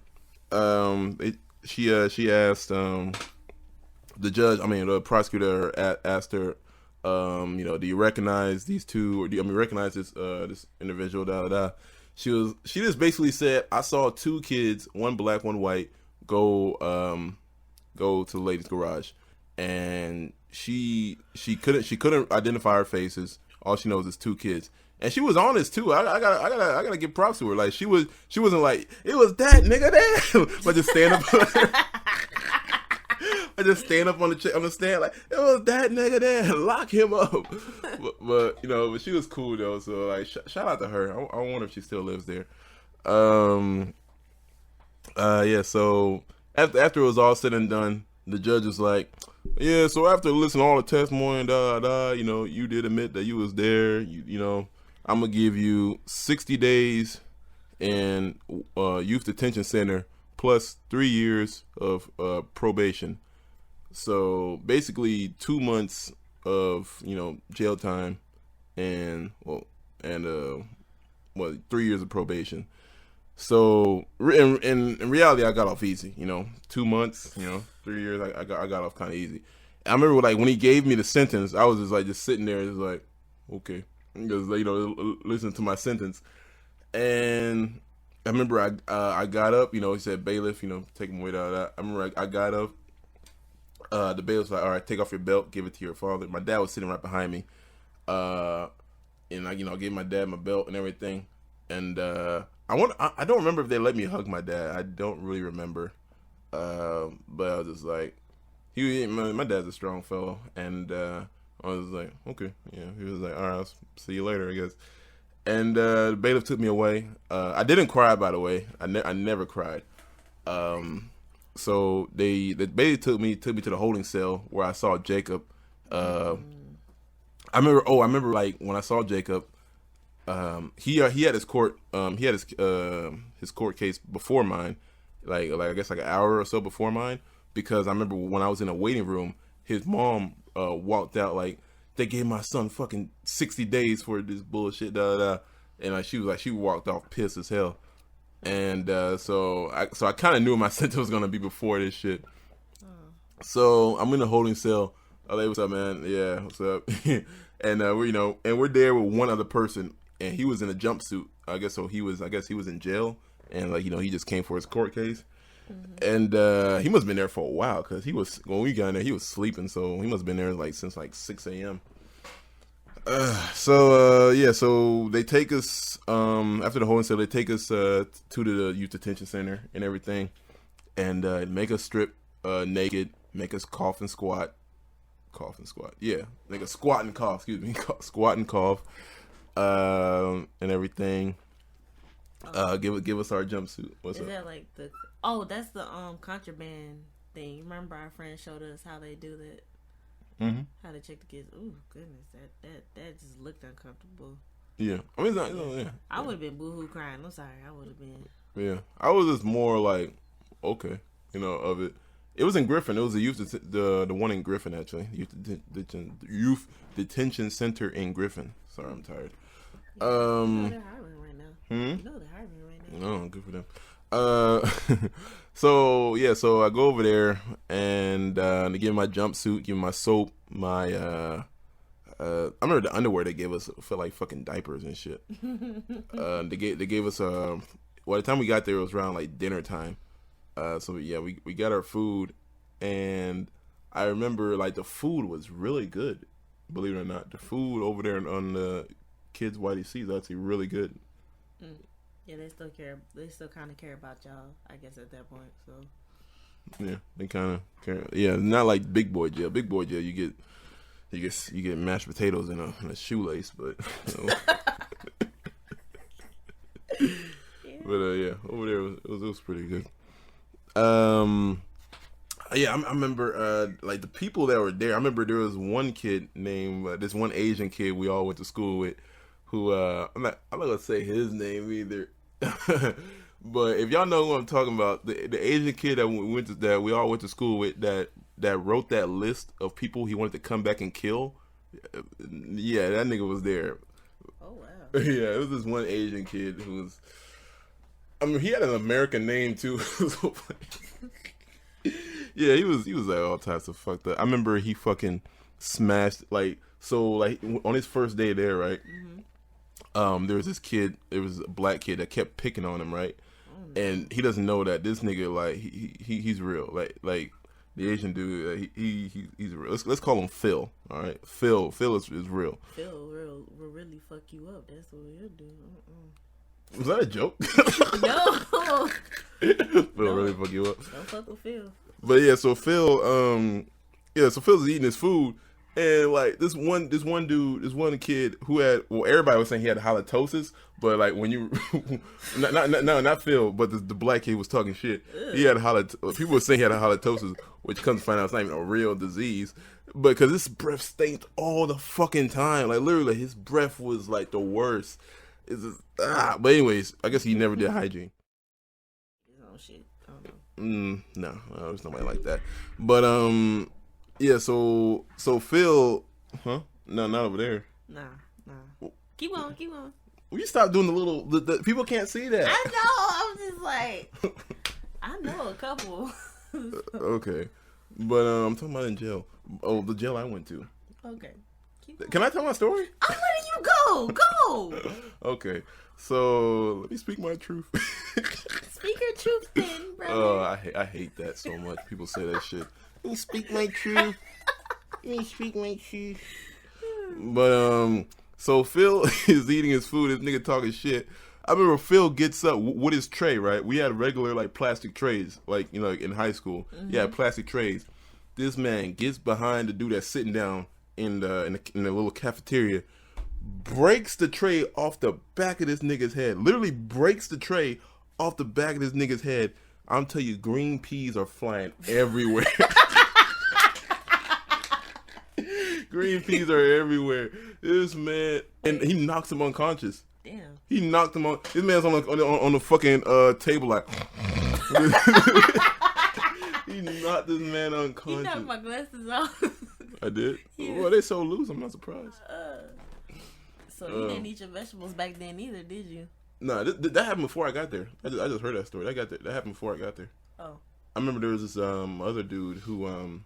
She asked the judge. I mean, the prosecutor asked her. Do you recognize these two, or do you recognize this individual? She just basically said, I saw two kids, one black, one white, go to the lady's garage, and she couldn't identify her faces. All she knows is two kids, and she was honest too. I gotta give props to her. Like she wasn't like, it was that nigga there, but just stand up. I just stand up on the stand like, it was that nigga there, lock him up. But she was cool though. So like, shout out to her. I wonder if she still lives there. Yeah. So after it was all said and done, the judge was like, yeah. So after listening to all the testimony, you did admit that you was there. I'm gonna give you 60 days in youth detention center plus 3 years of probation. So basically 2 months of jail time and 3 years of probation. So in reality, I got off easy. 2 months, 3 years, I got off kind of easy. I remember like when he gave me the sentence, I was just sitting there, just like, okay, because listening to my sentence. And I remember I got up, he said, bailiff, take him away out of that. I remember I got up. The bailiff was like, all right, take off your belt, give it to your father. My dad was sitting right behind me. And I gave my dad my belt and everything. And I don't remember if they let me hug my dad. I don't really remember. But I was just like, my dad's a strong fellow. And I was like, okay, yeah. He was like, all right, I'll see you later, I guess. And the bailiff took me away. I didn't cry, by the way. I never cried. So they bailiff took me to the holding cell where I saw Jacob. I remember like when I saw Jacob, he had his court his court case before mine, like I guess like an hour or so before mine, because I remember when I was in a waiting room, his mom walked out like, they gave my son fucking 60 days for this bullshit, and she walked off pissed as hell. And so I kind of knew my sentence was gonna be before this shit. So I'm in the holding cell. Oh, hey, what's up, man? Yeah, what's up? And we're there with one other person, and he was in a jumpsuit. I guess he was in jail, and he just came for his court case. Mm-hmm. And he must have been there for a while, because when we got in there, he was sleeping, so he must have been there since 6 a.m. So they take us after the holding cell. They take us to the youth detention center and everything, and make us strip naked, make us cough and squat. Yeah, make us squat and cough. Excuse me, squat and cough, and everything. Give us our jumpsuit. What's up? Is that like that's the contraband thing. Remember our friend showed us how they do that. Mm-hmm. How to check the kids. Ooh, goodness, that just looked uncomfortable. Yeah, I mean, it's not, yeah. I would have been boohoo crying. I'm sorry, I would have been. Yeah, I was just more like, okay, of it. It was in Griffin. It was the one in Griffin, actually. Youth detention center in Griffin. Sorry, I'm tired. They're hiring right now. They're hiring right now. No, good for them. So I go over there, and they give me my jumpsuit, give me my soap, my I remember the underwear they gave us felt like fucking diapers and shit. They gave us by the time we got there, it was around like dinner time. So yeah, we got our food, and I remember like the food was really good. Believe it or not, the food over there on the kids' YDC is actually really good. Yeah, they still care. They still kind of care about y'all, I guess, at that point. So yeah, they kind of care. Yeah, not like big boy jail. Big boy jail, you get mashed potatoes in a shoelace, but But yeah, over there it was pretty good. Yeah, I remember like the people that were there. I remember there was one kid named this one Asian kid we all went to school with, who I'm not gonna say his name either. But if y'all know who I'm talking about, the Asian kid that we all went to school with, that wrote that list of people he wanted to come back and kill. Yeah, that nigga was there. Oh wow. Yeah, it was this one Asian kid who was. I mean, he had an American name too. Yeah, he was like all types of fucked up. I remember he fucking smashed like on his first day there, right? Mm-hmm. There was this kid, there was a black kid that kept picking on him, right? And he doesn't know that this nigga like he's real, like the Asian dude, he's real. Let's call him Phil, all right? Phil is real. Phil will really fuck you up. That's what he'll do. Was that a joke? No. Phil really fuck you up. Don't fuck with Phil. But yeah, so Phil's eating his food, and like this one kid who had, well, everybody was saying he had halitosis, but like when you not Phil, but the black kid was talking shit. He had people were saying he had a halitosis, which comes to find out it's not even a real disease, but because his breath stank all the fucking time, like literally his breath was like the worst. It's just, but anyways, I guess he never did hygiene. Oh shit. No, there's nobody like that. But yeah. So Phil, huh? No, not over there. Nah. Keep on. Will you stop doing the people can't see that. I know. I'm just like, I know a couple. Okay, but I'm talking about in jail. Oh, the jail I went to. Okay. Can I tell my story? I'm letting you go. Go. Okay, so let me speak my truth. Speak your truth, then, brother. Oh, I hate that so much. People say that shit. Let me speak my truth. Let me speak my truth. But so Phil is eating his food. This nigga talking shit. I remember Phil gets up with his tray. Right, we had regular like plastic trays, like in high school. Mm-hmm. Yeah, plastic trays. This man gets behind the dude that's sitting down in the little cafeteria, breaks the tray off the back of this nigga's head. Literally breaks the tray off the back of this nigga's head. I'm telling you, green peas are flying everywhere. Green peas are everywhere. This man, and he knocks him unconscious. Damn. He knocked him on. This man's on the fucking table like. He knocked this man unconscious. You knocked my glasses off. I did. Yeah. Well, they so loose. I'm not surprised. So you didn't eat your vegetables back then either, did you? No, that happened before I got there. I just heard that story. That happened before I got there. Oh. I remember there was this other dude who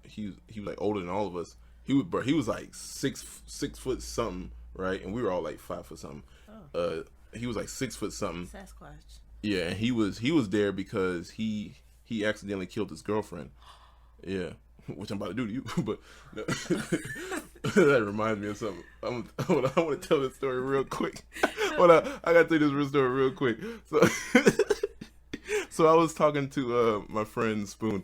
he was like older than all of us. He was like six foot something, right? And we were all like 5 foot something. Oh. He was like 6 foot something. Sasquatch. Yeah, and he was there because he accidentally killed his girlfriend. Yeah, which I'm about to do to you, but no. That reminds me of something. I want to tell this story real quick. Hold on, I gotta tell you this real story real quick. So I was talking to my friend Spoon.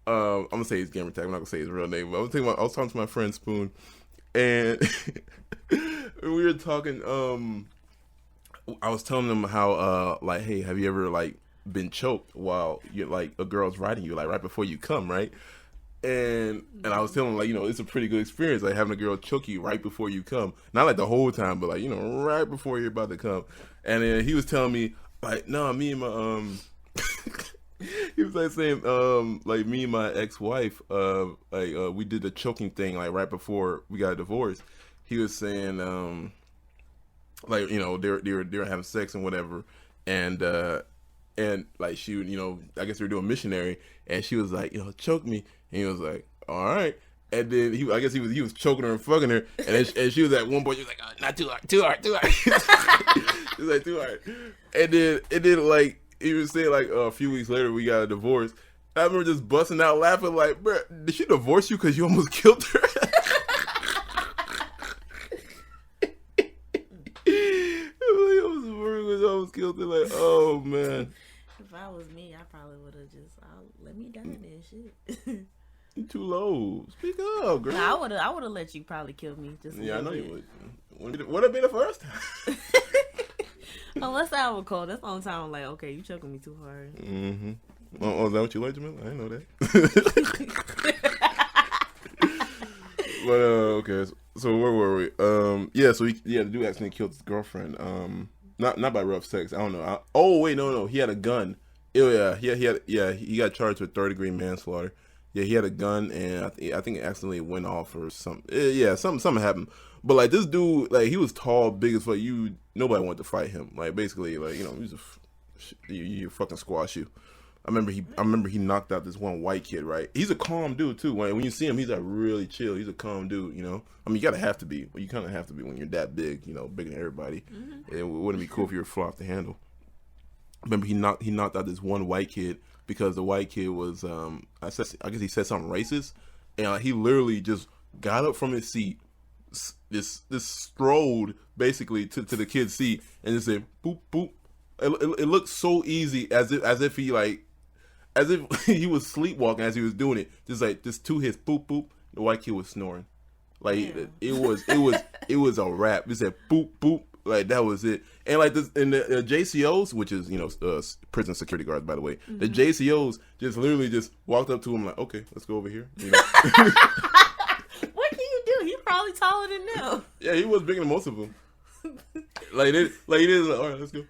I'm gonna say his gamer tag. I'm not gonna say his real name. But I was talking to my friend Spoon, and we were talking. I was telling them how like, hey, have you ever like been choked while you're like a girl's riding you, like right before you come, right? And I was telling him, like, it's a pretty good experience, like having a girl choke you right before you come, not like the whole time, but like right before you're about to come. And then he was telling me like, no, me and my he was like saying like me and my ex-wife we did the choking thing like right before we got a divorce. He was saying like they were having sex and whatever, and like she I guess they were doing missionary, and she was like choke me, and he was like all right, and then he was choking her and fucking her, and she was at one point she was like, oh, not too hard. She was like too hard, and then like he was saying like a few weeks later we got a divorce. I remember just busting out laughing like, bro, did she divorce you because you almost killed her? Almost killed her. Like, oh man. If I was me, I probably would have just let me die then. Shit. You too low. Speak up, girl. Nah, I would have let you probably kill me. Just I know you would. Would have been the first time. Unless I was cold, that's the only time I'm like, okay, you choking me too hard. Mm-hmm. Oh, is that what you like, Jamila? I didn't know that. But okay, so where were we? The dude accidentally killed his girlfriend. Not by rough sex. I don't know. Oh wait, no, he had a gun. He got charged with 3rd-degree manslaughter. Yeah, he had a gun, and I think it accidentally went off or something. Something happened. But like this dude, like he was tall, big as fuck. Nobody wanted to fight him. Like basically, like he's you fucking squash you. I remember he knocked out this one white kid. Right, he's a calm dude too. When you see him, he's like really chill. He's a calm dude. I mean, you have to be. Well, you kind of have to be when you're that big. Bigger than everybody. Mm-hmm. It wouldn't be cool if you were fly off the handle. I remember he knocked out this one white kid because the white kid was I guess he said something racist, and he literally just got up from his seat, this strolled basically to the kid's seat and just said boop boop. It looked so easy as if he was sleepwalking as he was doing it. Just 2 hits, boop boop. The white kid was snoring. Like it was a wrap. It said boop boop. Like that was it. And like this in the JCOs, which is prison security guards, by the way, mm-hmm. The JCOs just literally just walked up to him like, okay, let's go over here. What can you do? He's probably taller than them. Yeah, he was bigger than most of them. He did. All right, let's go.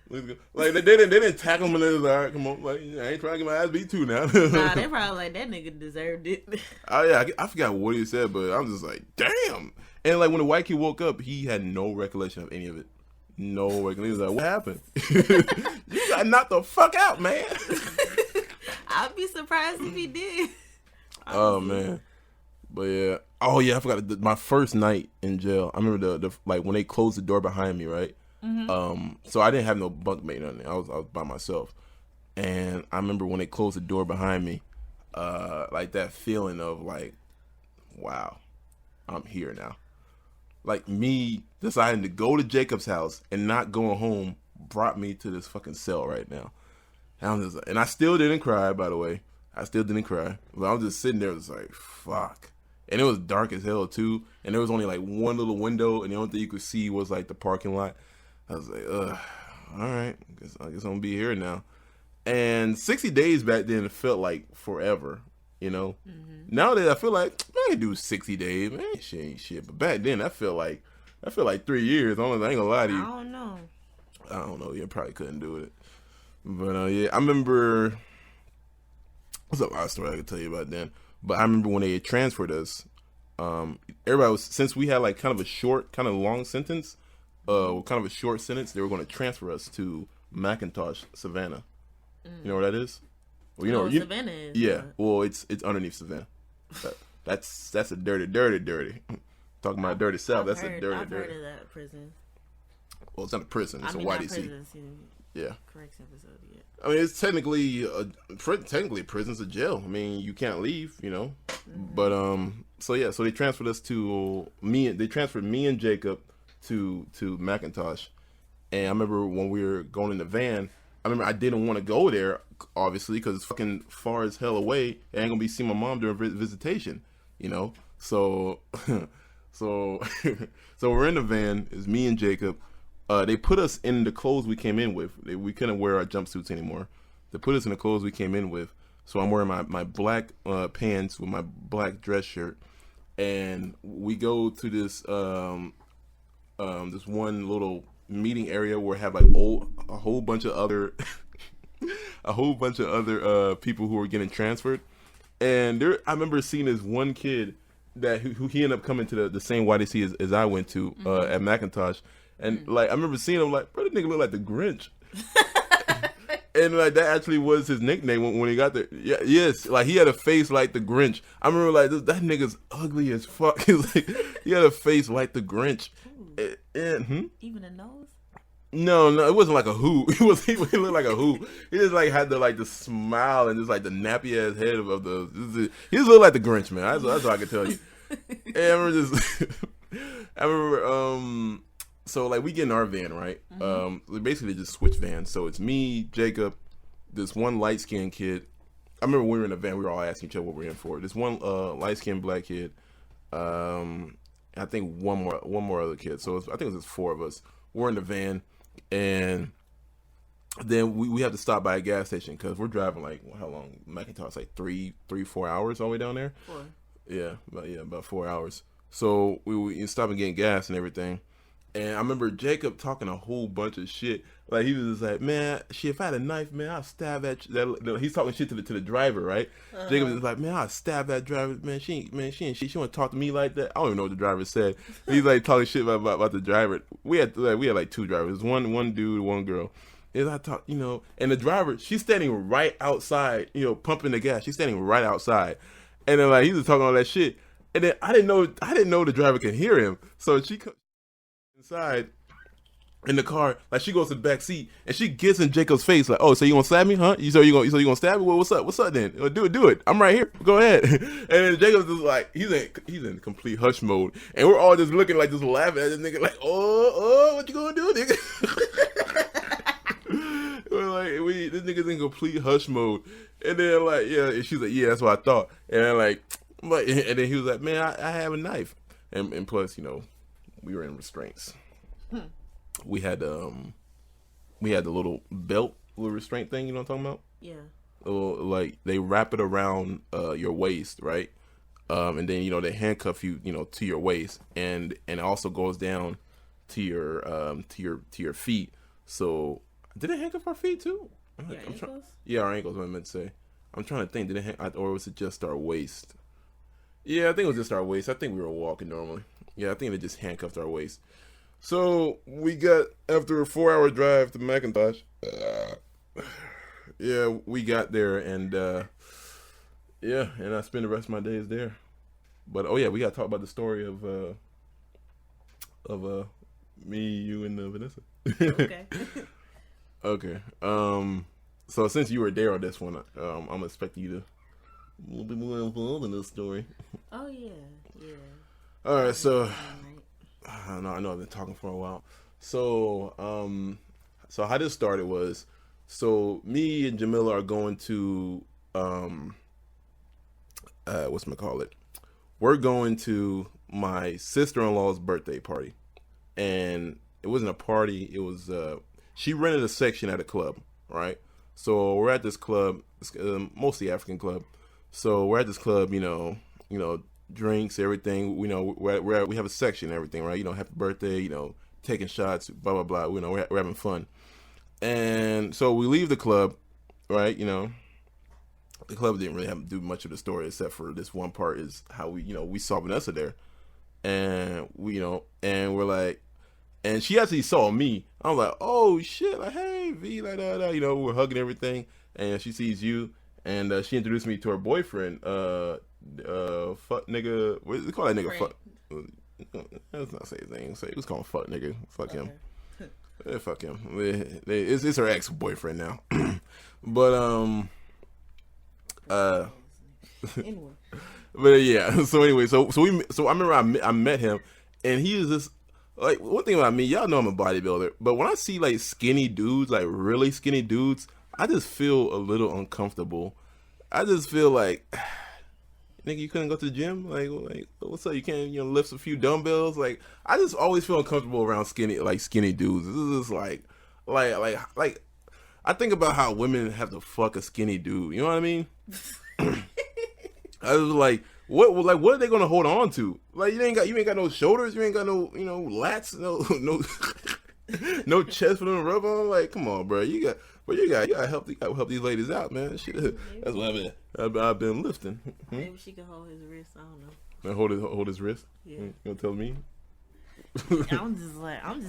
Like they didn't tackle him and they was like, all right, come on. Like I ain't trying to get my ass beat too now. Nah, they probably like that nigga deserved it. Oh yeah, I forgot what he said, but I was just like, damn. And like when the white kid woke up, he had no recollection of any of it. No recollection. He was like, what happened? You got knocked the fuck out, man. I'd be surprised if he did. Oh man. But yeah. Oh yeah, I forgot my first night in jail. I remember the like when they closed the door behind me, right? Mm-hmm. So I didn't have no bunkmate or anything. I was by myself. And I remember when they closed the door behind me, like that feeling of like, wow, I'm here now. Like me deciding to go to Jacob's house and not going home brought me to this fucking cell right now. And I still didn't cry, by the way. I still didn't cry. But I was just sitting there, it was like, fuck. And it was dark as hell too. And there was only like one little window, and the only thing you could see was like the parking lot. I was like, ugh, all right, I guess I'm gonna be here now. And 60 days back then, it felt like forever, Mm-hmm. Nowadays, I feel like I can do 60 days, man. Shit ain't shit. But back then, I feel like 3 years. I ain't gonna lie to you. I don't know. You probably couldn't do it. But yeah, I remember. There's a lot of stories I could tell you about then. But I remember when they had transferred us. Everybody was, since we had like kind of a short, kind of long sentence, kind of a short sentence. They were going to transfer us to McIntosh, Savannah. You know where that is? Well, Savannah is. Yeah. Well, it's underneath Savannah. That's a dirty. Talking about dirty South. That's a dirty. I've heard of that prison. Well, it's not a prison. It's a YDC. Yeah. Correction facility. I mean, it's technically a prison's a jail. I mean, you can't leave, Mm-hmm. But so they transferred us to me. They transferred me and Jacob to McIntosh, and I remember when we were going in the van. I remember I didn't want to go there, obviously, because it's fucking far as hell away. I ain't gonna be seeing my mom during visitation, So, so we're in the van. It's me and Jacob. They put us in the clothes we came in with. We couldn't wear our jumpsuits anymore. They put us in the clothes we came in with. So I'm wearing my black pants with my black dress shirt, and we go to this this one little meeting area where I have like a whole bunch of other people who were getting transferred. And I remember seeing this one kid who he ended up coming to the same YDC as I went to at McIntosh. And like I remember seeing him like, bro, that nigga look like the Grinch. And like that actually was his nickname when he got there. Yeah, yes, like he had a face like the Grinch. I remember like that nigga's ugly as fuck. He had a face like the Grinch. Even a nose? No, it wasn't like a who. He looked like a who. He just like had the smile and just like the nappy ass head of the. He just looked like the Grinch, man. That's all I can tell you. And I remember so like we get in our van, right? Mm-hmm. We basically just switch vans. So it's me, Jacob, this one light skinned kid. I remember when we were in the van, we were all asking each other what we're in for. This one light skinned black kid. I think one more other kid. So I think it was just 4 of us. We're in the van, and then we have to stop by a gas station because we're driving like how long? Macintosh like 4 hours all the way down there. 4. About 4 hours. So we stop and getting gas and everything. And I remember Jacob talking a whole bunch of shit. Like he was just like, man, shit, if I had a knife, man, I'd stab that. He's talking shit to the driver, right? Jacob was like, man, I'd stab that driver. Man, she want to talk to me like that. I don't even know what the driver said. He's like talking shit about the driver. We had like 2 drivers, one dude, one girl. And I talk, and the driver, she's standing right outside, pumping the gas. She's standing right outside, and then like he was talking all that shit. And then I didn't know the driver could hear him, so she comes inside in the car, like she goes to the back seat and she gets in Jacob's face like, oh, so you gonna stab me, huh? So you gonna stab me? Well, what's up then? Do it. I'm right here. Go ahead. And then Jacob's just like, he's in complete hush mode, and we're all just looking like, just laughing at this nigga like, oh, what you gonna do, nigga? We're like, this nigga's in complete hush mode, and then like, yeah, and she's like, yeah, that's what I thought, and then like, but and then he was like, man, I have a knife, and plus, we were in restraints. We had the little belt, little restraint thing. You know what I'm talking about? Yeah. Like they wrap it around your waist, right? And then they handcuff you, to your waist, and it also goes down to your feet. So did it handcuff our feet too? Yeah, our ankles. What I meant to say. I'm trying to think. Did it or was it just our waist? Yeah, I think it was just our waist. I think we were walking normally. Yeah, I think they just handcuffed our waist. So we got, after a 4-hour drive to Macintosh, we got there, and and I spent the rest of my days there. But we gotta talk about the story of me, you, and Vanessa. Okay. Okay. So since you were there on this one, I'm expecting you to a little bit more involved in this story. Oh yeah. All right, so. I know I've been talking for a while. So how this started was, so me and Jamila are going to we're going to my sister-in-law's birthday party, and it wasn't a party. It was she rented a section at a club, right? So we're at this club, mostly African club. So we're at this club, drinks, everything. We have a section, everything, right? Happy birthday, taking shots, blah blah blah. We're having fun, and so we leave the club, right? The club didn't really have to do much of the story except for this one part is how we saw Vanessa there, and and we're like, and she actually saw me. I'm like, oh shit, like hey V, like that, we're hugging everything, and she sees you, and she introduced me to her boyfriend, fuck nigga. What do you call that nigga? Fuck. Let's not say his name. Say it was called fuck nigga. Fuck him. Fuck him. It's her ex boyfriend now. But Anyway. But yeah. So anyway, so I remember I met him, and he was just like, one thing about me, y'all know I'm a bodybuilder, but when I see like skinny dudes, like really skinny dudes, I just feel a little uncomfortable. I just feel like, nigga, you couldn't go to the gym? Like what's up? You can't, lift a few dumbbells? Like, I just always feel uncomfortable around skinny dudes. This is just like, I think about how women have to fuck a skinny dude. You know what I mean? I was like, what are they gonna hold on to? Like, you ain't got no shoulders, you ain't got no, lats, no no chest for them to rub on. Like, come on, bro, you gotta help these ladies out, man. Shit, that's what I've been lifting. Maybe she can hold his wrist. I don't know. And hold his wrist. Yeah. You gonna tell me? I'm just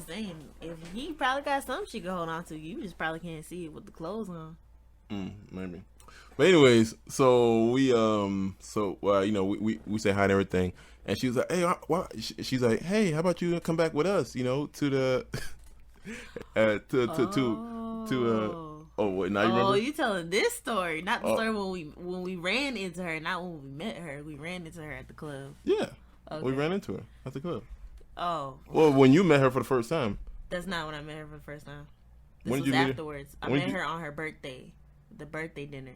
saying, if he probably got something she can hold on to, you just probably can't see it with the clothes on. Maybe. But anyways, so we we say hi and everything, and she was like, hey, she's like, hey, how about you come back with us, to the oh wait, now you remember? Oh, you telling this story, not the story when we ran into her, not when we met her. We ran into her at the club. Yeah, okay. We ran into her at the club. Oh, well, when you met her for the first time. That's not when I met her for the first time. This when was did you afterwards. I met her on her birthday, the birthday dinner.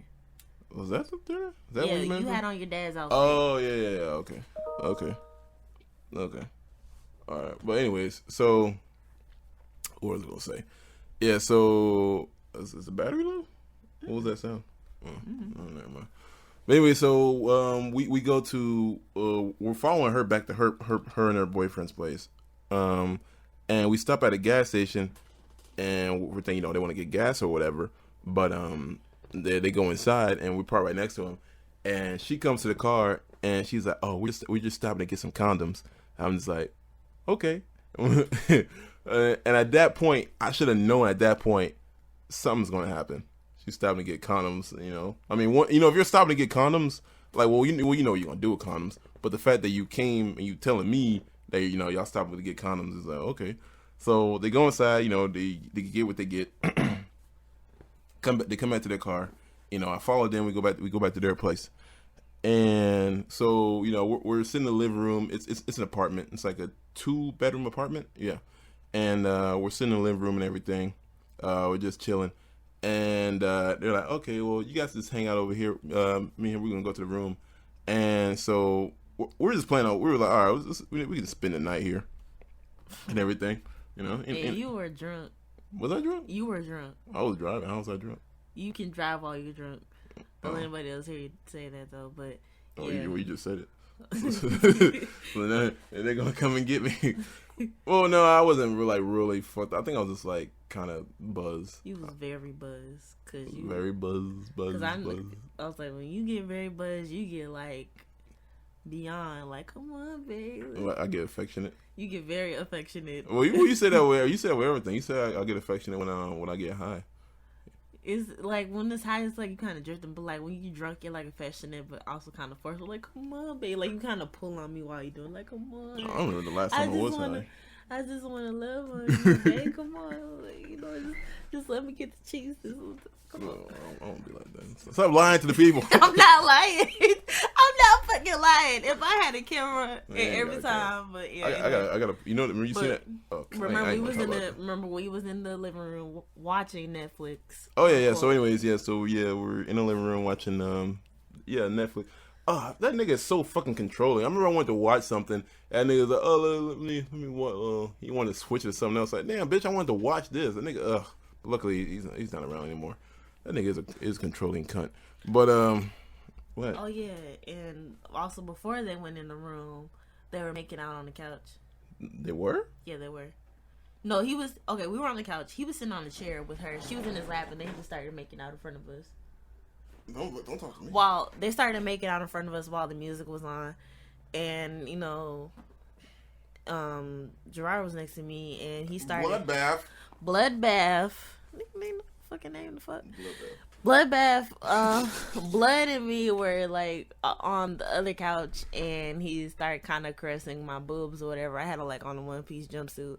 Was that up there? Is that yeah, what you had on your dad's outfit. Oh yeah. Okay. All right. But anyways, so what was I gonna say? Yeah. So Is the battery low? What was that sound? Oh, never mind. But anyway, so we go to we're following her back to her and her boyfriend's place, and we stop at a gas station, and we're thinking, they want to get gas or whatever, but they go inside and we park right next to them, and she comes to the car and she's like, oh, we're just stopping to get some condoms. I'm just like, okay. And at that point, I should have known at that point something's gonna happen. She's stopping to get condoms, I mean, if you're stopping to get condoms, like, you know what you're gonna do with condoms. But the fact that you came and you telling me that y'all stopping to get condoms is like, okay. So they go inside, they get what they get. They come back to their car. I follow them. We go back to their place. And so we're sitting in the living room. It's an apartment. It's like a 2-bedroom apartment. Yeah. And we're sitting in the living room and everything. We're just chilling. And they're like, okay, well, you guys just hang out over here. Me and him, we're gonna go to the room. And so we're just playing out. We were like, all right, we can just spend the night here and everything. And you were drunk. Was I drunk? You were drunk. I was driving. How was I drunk? You can drive while you're drunk. Don't let anybody else hear you say that though. But you just said it. Well, they're gonna come and get me. Well, no, I wasn't really fucked. I think I was just like kind of buzzed. You was very buzzed very buzzed. I was like, when you get very buzzed, you get like beyond like, come on, babe. I get affectionate. You get very affectionate. Well, you said that way. You said with everything. You said I get affectionate when I get high. It's like when it's high, it's like you kind of drifting, but like when you drunk, you're like affectionate, but also kind of forceful. Like, come on, babe. Like you kind of pull on me while you doing. Like, come on. I don't remember the last time I was high. I just want to love on you, babe. Come on, like, just let me get the cheese. Come on. I don't be like that. Stop lying to the people. I'm not lying. I'm not fucking lying. If I had a camera every time, but yeah, I gotta. Remember you said that. Oh, remember we was in the living room watching Netflix. Oh yeah. So anyways, we're in the living room watching Netflix. Oh, that nigga is so fucking controlling. I remember I wanted to watch something, and nigga was like, oh, let me watch. He wanted to switch it to something else. Like, damn, bitch, I wanted to watch this. The nigga, luckily he's not around anymore. That nigga is a controlling cunt. But what? Oh yeah, and also before they went in the room, they were making out on the couch. They were? Yeah, they were. No, he was okay. We were on the couch. He was sitting on the chair with her. She was in his lap, and they just started making out in front of us. Don't talk to me. While they started making out in front of us while the music was on, and Gerard was next to me, and he started BloodBath. Fucking name the fuck. BloodBath. Blood and me were like on the other couch, and he started kind of caressing my boobs or whatever. I had on a one-piece jumpsuit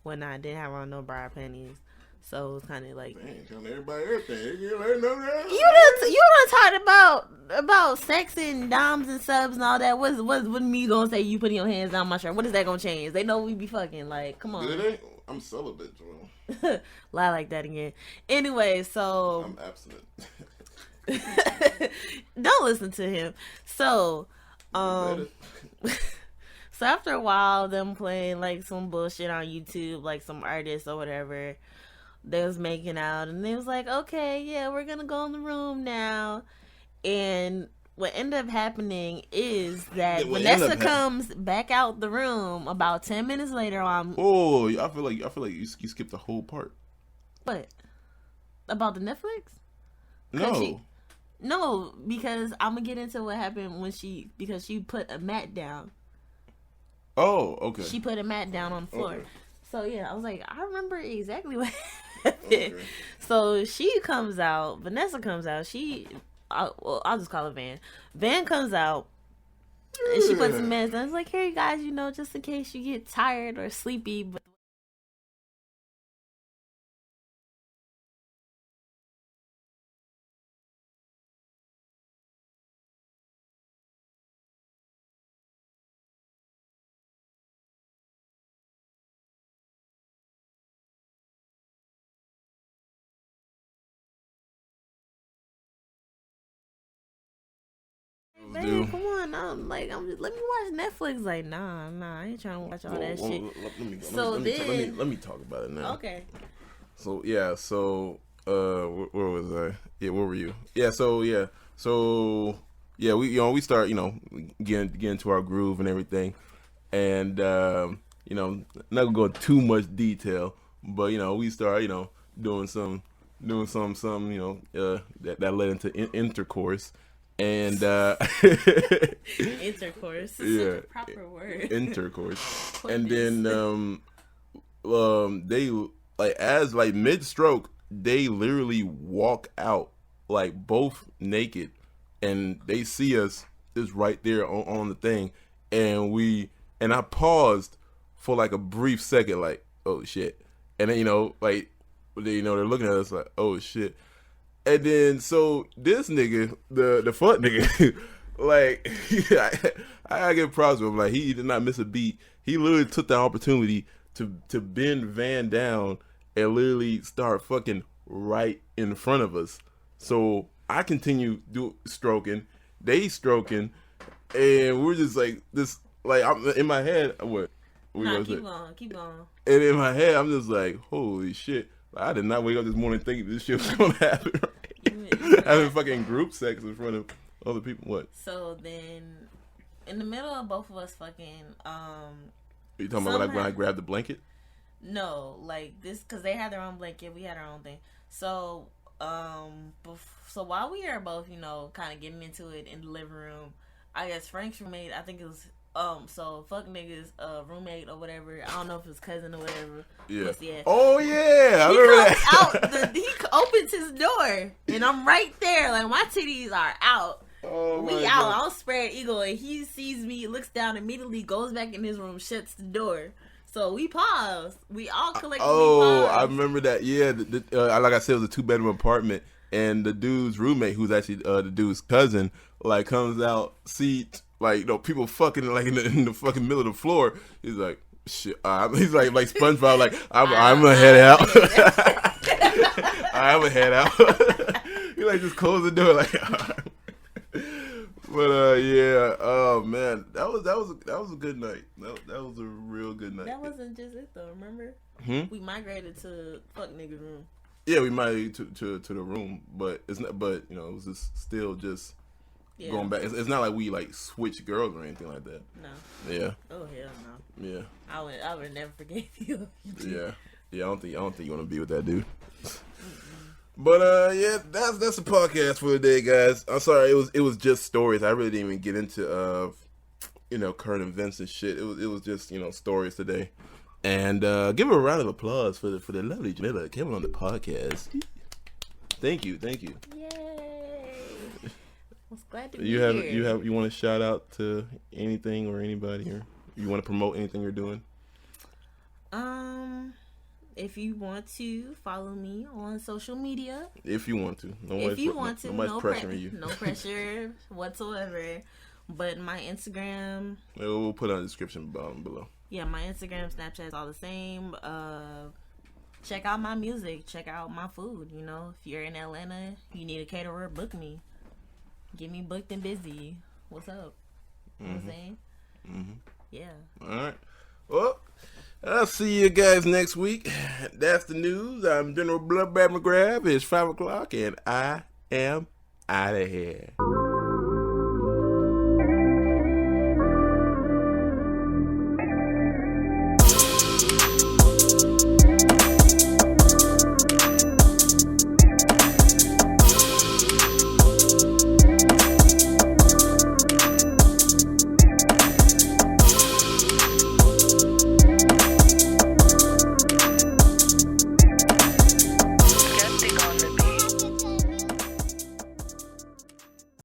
when I didn't have on no bra panties. So it was kind of like, man, telling everybody everything. You done talked about sex and doms and subs and all that. What's me gonna say? You putting your hands down my shirt? What is that gonna change? They know we be fucking. Like, come on. I'm celibate, Joel. Lie like that again. Anyway, so I'm abstinent. Don't listen to him. So, so after a while, them playing like some bullshit on YouTube, like some artists or whatever. They was making out, and they was like, okay, yeah, we're gonna go in the room now. And what ended up happening is that Vanessa comes back out the room about 10 minutes later. I feel like you skipped the whole part. What? About the Netflix? No, because I'm gonna get into what happened because she put a mat down. Oh, okay. She put a mat down on the floor. Okay. So yeah, I was like, I remember exactly what happened. Okay. So Vanessa comes out. I'll just call her Van. Van comes out, and she puts some meds. And I was like, here, you guys, just in case you get tired or sleepy. But man, come on, let me watch Netflix. Like, nah, I ain't trying to watch all that shit. Let me talk about it now. Okay. So yeah, so where was I? Yeah, where were you? Yeah, so we start getting into our groove and everything, and not gonna go into too much detail, but we start doing some that led into intercourse, and intercourse. Yeah, Such a proper word. Intercourse, and then they as mid stroke, they literally walk out both naked, and they see us just right there on the thing, and I paused for a brief second, oh shit, and then they're looking at us like, oh shit, and then so this nigga, the fuck nigga, I give props to him, he did not miss a beat. He literally took the opportunity to bend Van down and literally start fucking right in front of us. So I continue stroking, they stroking, and we're just this. I'm in my head. What? Nah, keep going. And in my head, I'm just like, holy shit! I did not wake up this morning thinking this shit was gonna happen. Right? Having fucking group sex in front of other people. What? So then, in the middle of both of us fucking, you talking about when I grabbed the blanket? No, this, because they had their own blanket, we had our own thing. So, so while we are both, kind of getting into it in the living room, I guess Frank's roommate, I think it was, so fuck niggas, roommate or whatever. I don't know if it's cousin or whatever. Yeah. Yeah. Oh yeah, I remember that. He opens his door, and I'm right there. My titties are out. Oh, we out. I'm spread eagle, and he sees me, looks down, immediately goes back in his room, shuts the door. So we paused. We all collectively paused. I remember that. Yeah, like I said, it was a 2-bedroom apartment, and the dude's roommate, who's actually the dude's cousin, comes out, see people fucking in the fucking middle of the floor. He's like, shit. He's like SpongeBob, I'm gonna head out. I'm gonna head out. He just close the door But yeah, oh man, that was a good night. That was a real good night. That wasn't just it though. Remember, we migrated to fuck nigga room. Yeah, we migrated to the room, but it's not. But it was just still just going back. It's not like we switched girls or anything like that. No. Yeah. Oh hell no. Yeah. I would never forgive you. Yeah. I don't think you want to be with that dude. But yeah, that's the podcast for today, guys. I'm sorry, it was just stories. I really didn't even get into current events and shit. It was just stories today. And give a round of applause for the lovely Jamila that came on the podcast. Thank you. Yay! I was glad to be here. You want to shout out to anything or anybody, or you want to promote anything you're doing? If you want to follow me on social media. If you want to. Nobody's pressuring you. No pressure whatsoever. But my Instagram. We'll put it in the description below. Yeah, my Instagram, Snapchat is all the same. Check out my music. Check out my food. If you're in Atlanta, you need a caterer, book me. Get me booked and busy. What's up? You know what I'm saying? Mm-hmm. Yeah. All right. Well, I'll see you guys next week. That's the news. I'm General BloodBath McGrath. It's 5 o'clock, and I am out of here.